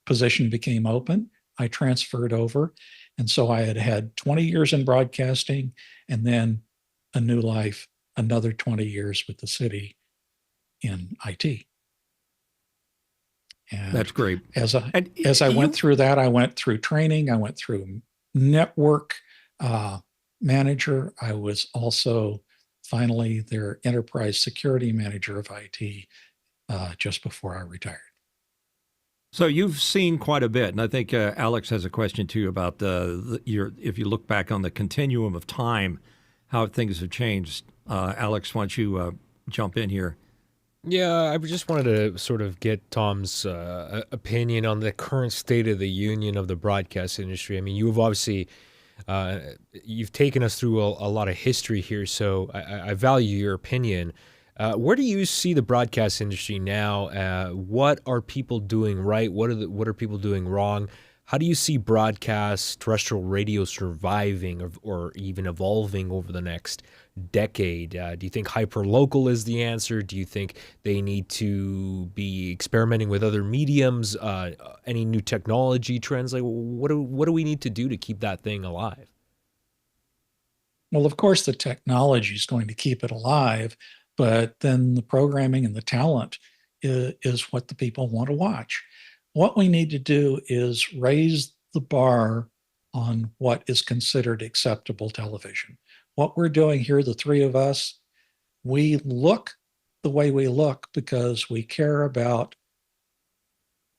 position became open, I transferred over. And so I had 20 years in broadcasting and then a new life, another 20 years with the city in IT. And that's great. As I went through that, I went through training. I went through network manager. I was also finally their enterprise security manager of IT just before I retired. So you've seen quite a bit, and I think Alex has a question too about if you look back on the continuum of time, how things have changed. Alex, why don't you jump in here? Yeah, I just wanted to sort of get Tom's opinion on the current state of the union of the broadcast industry. I mean, you've obviously you've taken us through a lot of history here, so I value your opinion. Where do you see the broadcast industry now? What are people doing right? What are people doing wrong? How do you see broadcast terrestrial radio surviving or even evolving over the next decade? Do you think hyperlocal is the answer? Do you think they need to be experimenting with other mediums? Any new technology trends? Like, what do we need to do to keep that thing alive? Well, of course, the technology is going to keep it alive, but then the programming and the talent is what the people want to watch. What we need to do is raise the bar on what is considered acceptable television. What we're doing here, the three of us, we look the way we look because we care about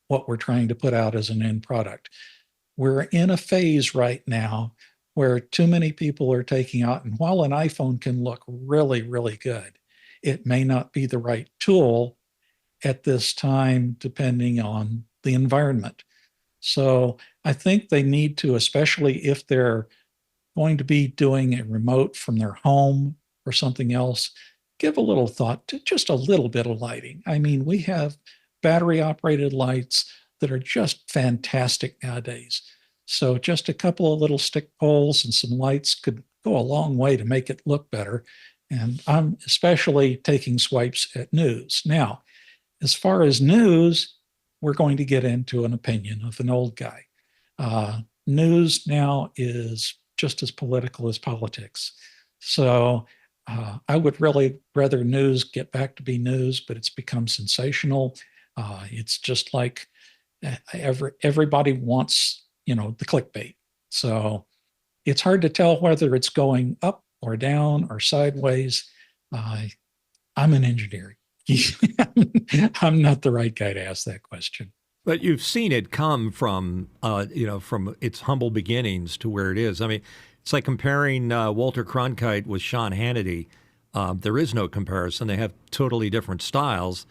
what we're trying to put out as an end product. We're in a phase right now where too many people are taking out, and while an iPhone can look really, really good, it may not be the right tool at this time, depending on the environment. So I think they need to, especially if they're going to be doing a remote from their home or something else, give a little thought to just a little bit of lighting. I mean, we have battery operated lights that are just fantastic nowadays. So just a couple of little stick poles and some lights could go a long way to make it look better. And I'm especially taking swipes at news. Now, as far as news, we're going to get into an opinion of an old guy. News now is just as political as politics. So I would really rather news get back to be news, but it's become sensational. It's just like everybody wants, the clickbait. So it's hard to tell whether it's going up or down or sideways. I'm an engineer. I'm not the right guy to ask that question. But you've seen it come from, from its humble beginnings to where it is. I mean, it's like comparing Walter Cronkite with Sean Hannity. There is no comparison. They have totally different styles.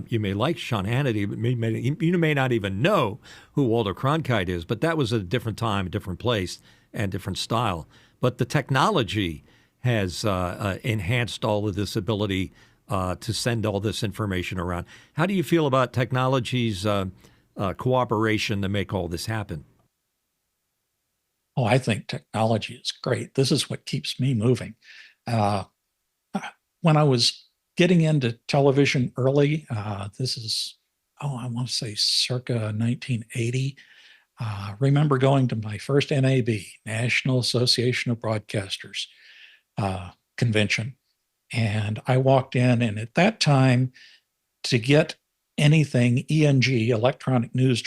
You may like Sean Hannity, but you may not even know who Walter Cronkite is. But that was a different time, a different place, and different style. But the technology has enhanced all of this ability to send all this information around. How do you feel about technology's cooperation to make all this happen? Oh, I think technology is great. This is what keeps me moving. When I was getting into television early, this is, I want to say circa 1980. Remember going to my first NAB, National Association of Broadcasters convention. And I walked in, and at that time, to get anything ENG, electronic news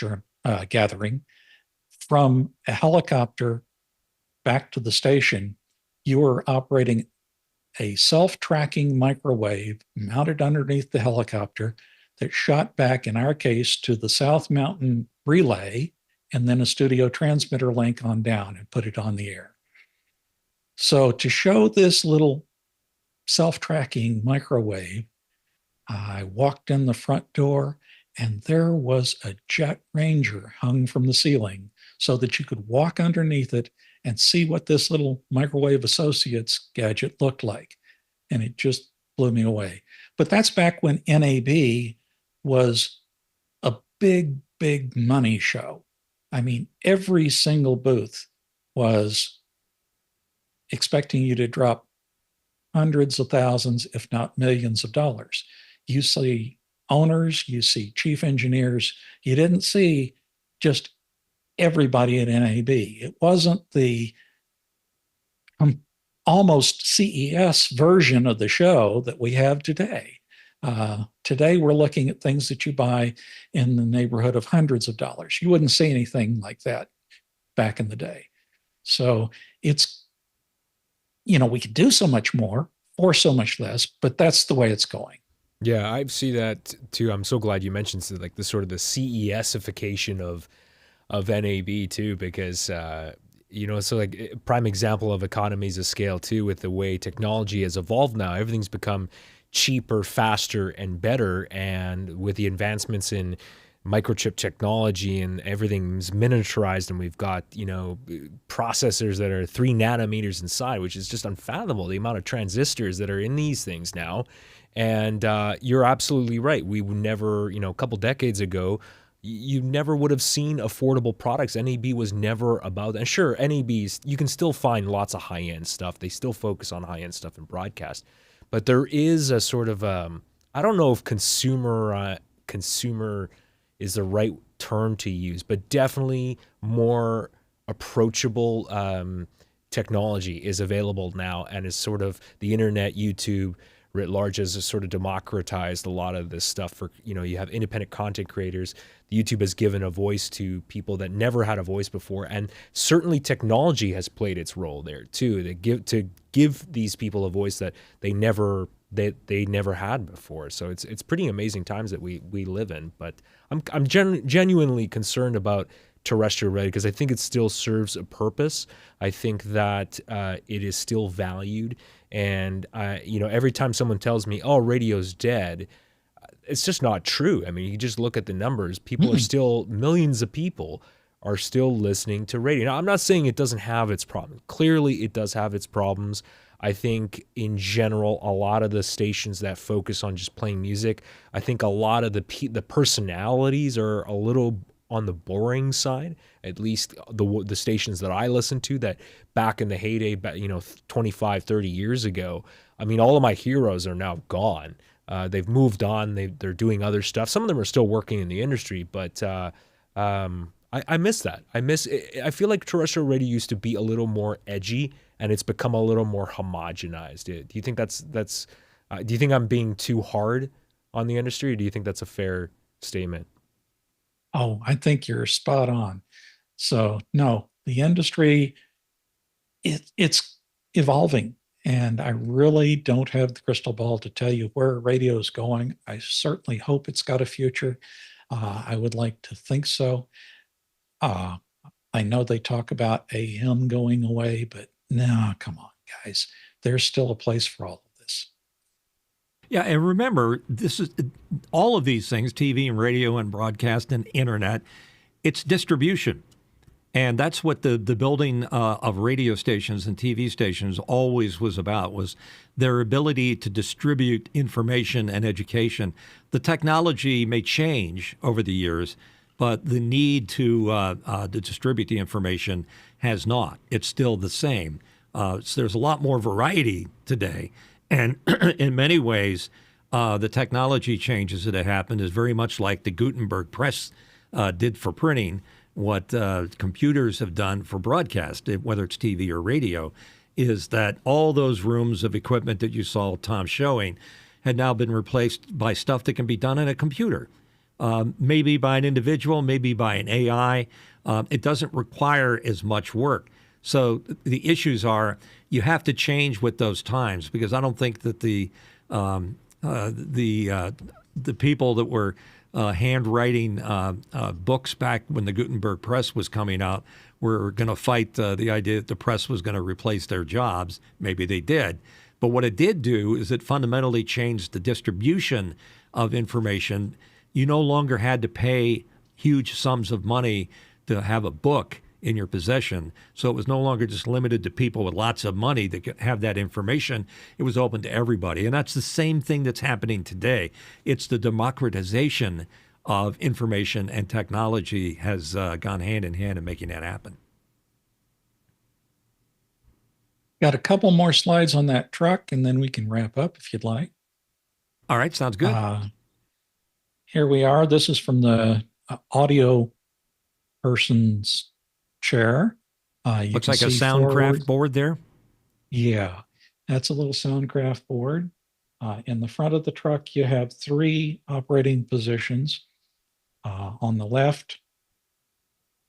gathering, from a helicopter back to the station, you were operating a self-tracking microwave mounted underneath the helicopter that shot back, in our case, to the South Mountain relay, and then a studio transmitter link on down and put it on the air. So to show this little self-tracking microwave, I walked in the front door, and there was a Jet Ranger hung from the ceiling so that you could walk underneath it and see what this little Microwave Associates gadget looked like. And it just blew me away. But that's back when NAB was a big, big money show. I mean, every single booth was expecting you to drop hundreds of thousands, if not millions of dollars. You see owners, you see chief engineers. You didn't see just everybody at NAB. It wasn't the almost CES version of the show that we have today. Today, we're looking at things that you buy in the neighborhood of hundreds of dollars. You wouldn't see anything like that back in the day. So it's, we could do so much more for so much less, but that's the way it's going. Yeah, I see that too. I'm so glad you mentioned like the sort of the CESification of NAB too, because so like prime example of economies of scale too, with the way technology has evolved now. Everything's become cheaper, faster, and better, and with the advancements in microchip technology and everything's miniaturized, and we've got processors that are 3 nanometers inside, which is just unfathomable, the amount of transistors that are in these things now. And you're absolutely right. We would never, a couple decades ago, you never would have seen affordable products. NAB was never about that. And sure, NABs, you can still find lots of high-end stuff. They still focus on high-end stuff in broadcast. But there is a sort of, I don't know if consumer is the right term to use, but definitely more approachable technology is available now, and is sort of the internet, YouTube, writ large, has sort of democratized a lot of this stuff for, you have independent content creators. YouTube has given a voice to people that never had a voice before, and certainly technology has played its role there too, to give these people a voice that they never had before. So it's pretty amazing times that we live in. But I'm genuinely concerned about terrestrial radio, because I think it still serves a purpose. I think that it is still valued. And every time someone tells me, "Oh, radio's dead," it's just not true. I mean, you just look at the numbers. People are still, millions of people are still listening to radio. Now, I'm not saying it doesn't have its problems. Clearly, it does have its problems. I think in general, a lot of the stations that focus on just playing music, I think a lot of the personalities are a little on the boring side. At least the stations that I listen to, that back in the heyday, 25, 30 years ago, I mean, all of my heroes are now gone. They've moved on. They're doing other stuff. Some of them are still working in the industry, but I miss that. I feel like terrestrial radio used to be a little more edgy, and it's become a little more homogenized. Do you think that's do you think I'm being too hard on the industry, or do you think that's a fair statement? Oh, I think you're spot on. So no, the industry, it's evolving, and I really don't have the crystal ball to tell you where radio is going. I certainly hope it's got a future. I would like to think so. Uh, I know they talk about AM going away, but no, come on, guys. There's still a place for all of this. Yeah, and remember, this is all of these things, TV and radio and broadcast and internet, it's distribution. And that's what the building of radio stations and TV stations always was about, was their ability to distribute information and education. The technology may change over the years, but the need to distribute the information has not. It's still the same. So there's a lot more variety today. And in many ways, the technology changes that have happened is very much like the Gutenberg press did for printing, what computers have done for broadcast, whether it's TV or radio, is that all those rooms of equipment that you saw Tom showing had now been replaced by stuff that can be done in a computer, maybe by an individual, maybe by an AI. It doesn't require as much work. So the issues are you have to change with those times, because I don't think that the people that were handwriting books back when the Gutenberg press was coming out were going to fight the idea that the press was going to replace their jobs. Maybe they did. But what it did do is it fundamentally changed the distribution of information. You no longer had to pay huge sums of money to have a book in your possession. So it was no longer just limited to people with lots of money that could have that information. It was open to everybody. And that's the same thing that's happening today. It's the democratization of information, and technology has gone hand in hand in making that happen. Got a couple more slides on that truck, and then we can wrap up if you'd like. All right, sounds good. Here we are. This is from the audio person's chair. Looks like a Soundcraft board there. Yeah, that's a little Soundcraft board. In the front of the truck, you have 3 operating positions. On the left,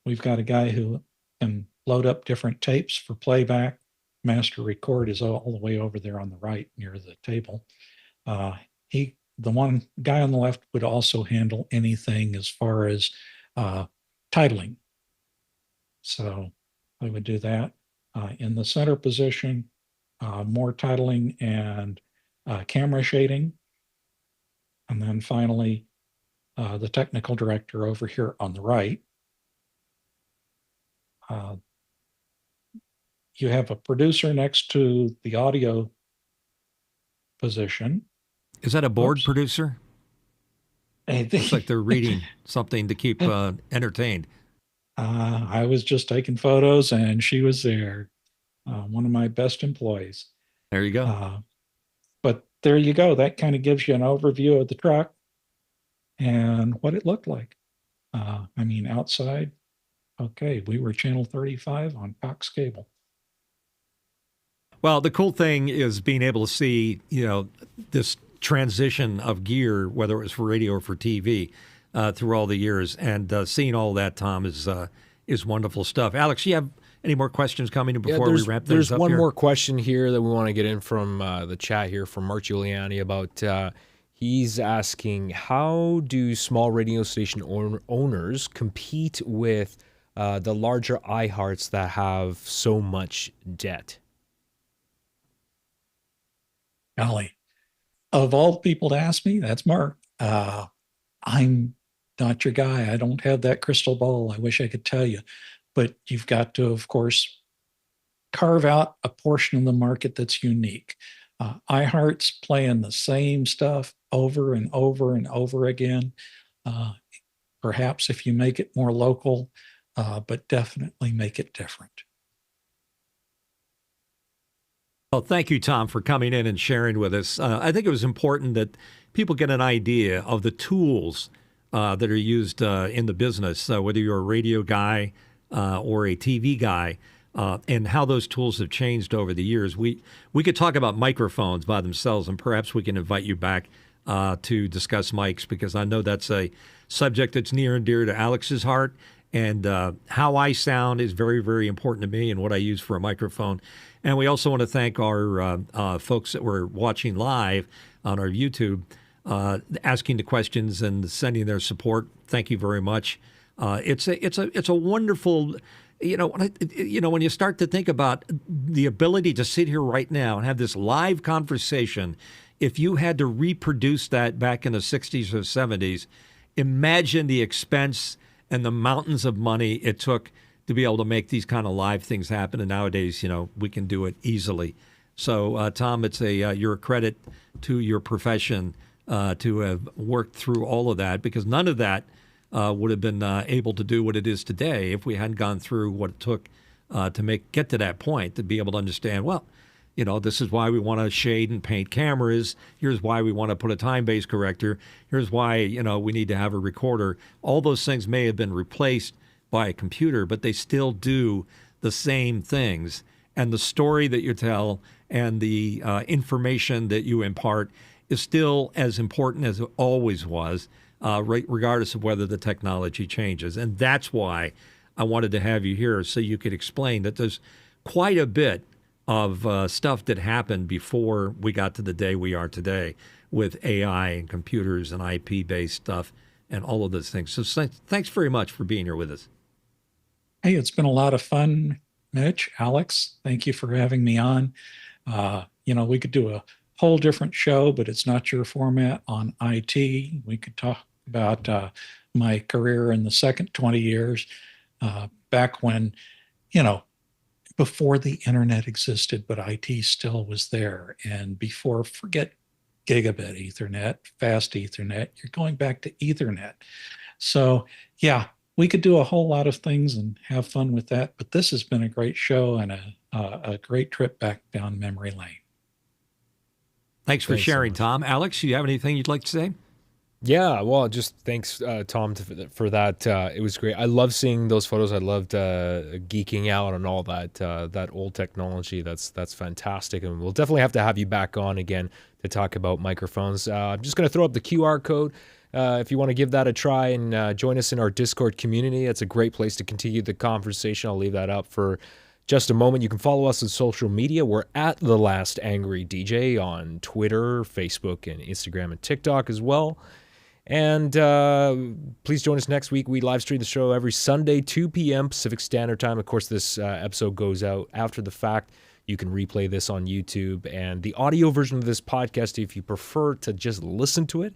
we've got a guy who can load up different tapes for playback. Master record is all the way over there on the right near the table. The one guy on the left would also handle anything as far as titling. So I would do that. In the center position, more titling and camera shading. And then finally, the technical director over here on the right. You have a producer next to the audio position. Is that a board producer? Looks like they're reading something to keep entertained. I was just taking photos, and she was there. One of my best employees. There you go. But there you go. That kind of gives you an overview of the truck and what it looked like. I mean, outside, okay, we were channel 35 on Cox Cable. Well, the cool thing is being able to see, this transition of gear, whether it was for radio or for TV, through all the years, and seeing all that, Tom, is wonderful stuff. Alex, you have any more questions coming in before we wrap things up? There's one more question here that we want to get in from the chat here from Mark Giuliani about. He's asking, how do small radio station owners compete with the larger iHearts that have so much debt? Golly, of all people to ask me, that's Mark. I'm not your guy. I don't have that crystal ball. I wish I could tell you, but you've got to, of course, carve out a portion of the market that's unique. iHeart's playing the same stuff over and over and over again. Perhaps if you make it more local, but definitely make it different. Well, thank you, Tom, for coming in and sharing with us. I think it was important that people get an idea of the tools that are used in the business, whether you're a radio guy or a TV guy, and how those tools have changed over the years. We could talk about microphones by themselves, and perhaps we can invite you back to discuss mics, because I know that's a subject that's near and dear to Alex's heart. And how I sound is very, very important to me, and what I use for a microphone. And we also want to thank our folks that were watching live on our YouTube, asking the questions and sending their support. Thank you very much. It's a wonderful, when you start to think about the ability to sit here right now and have this live conversation. If you had to reproduce that back in the 60s or 70s, imagine the expense and the mountains of money it took to be able to make these kind of live things happen. And nowadays, we can do it easily. So, Tom, you're a credit to your profession to have worked through all of that, because none of that would have been able to do what it is today if we hadn't gone through what it took to get to that point, to be able to understand, well, this is why we want to shade and paint cameras. Here's why we want to put a time-based corrector. Here's why, we need to have a recorder. All those things may have been replaced by a computer, but they still do the same things. And the story that you tell and the information that you impart is still as important as it always was, regardless of whether the technology changes. And that's why I wanted to have you here, so you could explain that there's quite a bit of stuff that happened before we got to the day we are today with AI and computers and IP-based stuff and all of those things. So thanks very much for being here with us. Hey, it's been a lot of fun, Mitch, Alex. Thank you for having me on. We could do a whole different show, but it's not your format on IT. We could talk about my career in the second 20 years, back when, before the internet existed, but IT still was there. And before, forget gigabit Ethernet, fast Ethernet, you're going back to Ethernet. So yeah, we could do a whole lot of things and have fun with that, but this has been a great show and a great trip back down memory lane. Thanks for sharing, Tom. Alex, do you have anything you'd like to say? Yeah, well, just thanks, Tom, for that. It was great. I love seeing those photos. I loved geeking out on all that old technology. That's fantastic, and we'll definitely have to have you back on again to talk about microphones. I'm just going to throw up the QR code if you want to give that a try and join us in our Discord community. It's a great place to continue the conversation. I'll leave that up for just a moment. You can follow us on social media. We're at The Last Angry DJ on Twitter, Facebook, and Instagram, and TikTok as well. And please join us next week. We live stream the show every Sunday, 2 p.m. Pacific Standard Time. Of course, this episode goes out after the fact. You can replay this on YouTube. And the audio version of this podcast, if you prefer to just listen to it,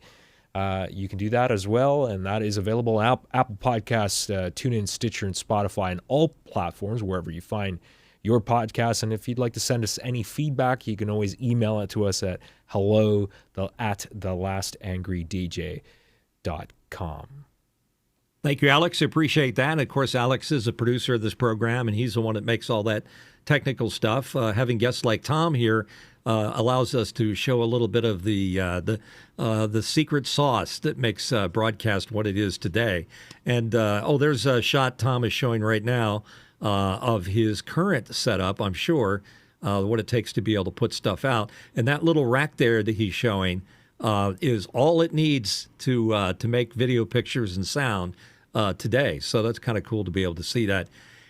you can do that as well. And that is available on Apple Podcasts, TuneIn, Stitcher, and Spotify, and all platforms, wherever you find your podcast. And if you'd like to send us any feedback, you can always email it to us at hello@thelastangrydj.com. Thank you, Alex. I appreciate that. And of course, Alex is a producer of this program, and he's the one that makes all that technical stuff. Having guests like Tom here allows us to show a little bit of the secret sauce that makes broadcast what it is today. And there's a shot Tom is showing right now of his current setup. I'm sure what it takes to be able to put stuff out. And that little rack there that he's showing is all it needs to make video, pictures, and sound today. So that's kind of cool to be able to see that.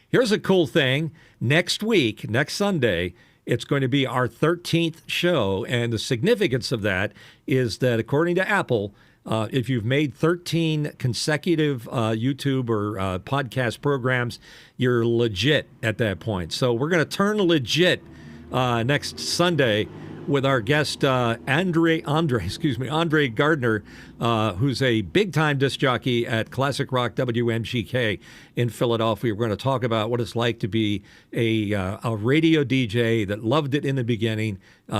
Here's a cool thing. Next week, next Sunday, it's going to be our 13th show. And the significance of that is that, according to Apple, if you've made 13 consecutive YouTube or podcast programs, you're legit at that point. So we're going to turn legit next Sunday with our guest, Andre Gardner, who's a big-time disc jockey at Classic Rock WMGK in Philadelphia. We're going to talk about what it's like to be a radio DJ that loved it in the beginning,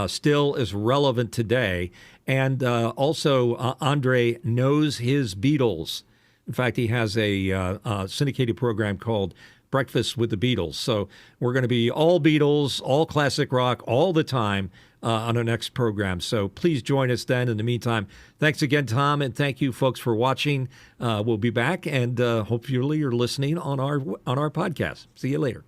still is relevant today, and also Andre knows his Beatles. In fact, he has a syndicated program called Breakfast with the Beatles. So we're going to be all Beatles, all classic rock, all the time on our next program. So please join us then. In the meantime, thanks again, Tom, and thank you, folks, for watching. We'll be back, and hopefully you're listening on our podcast. See you later.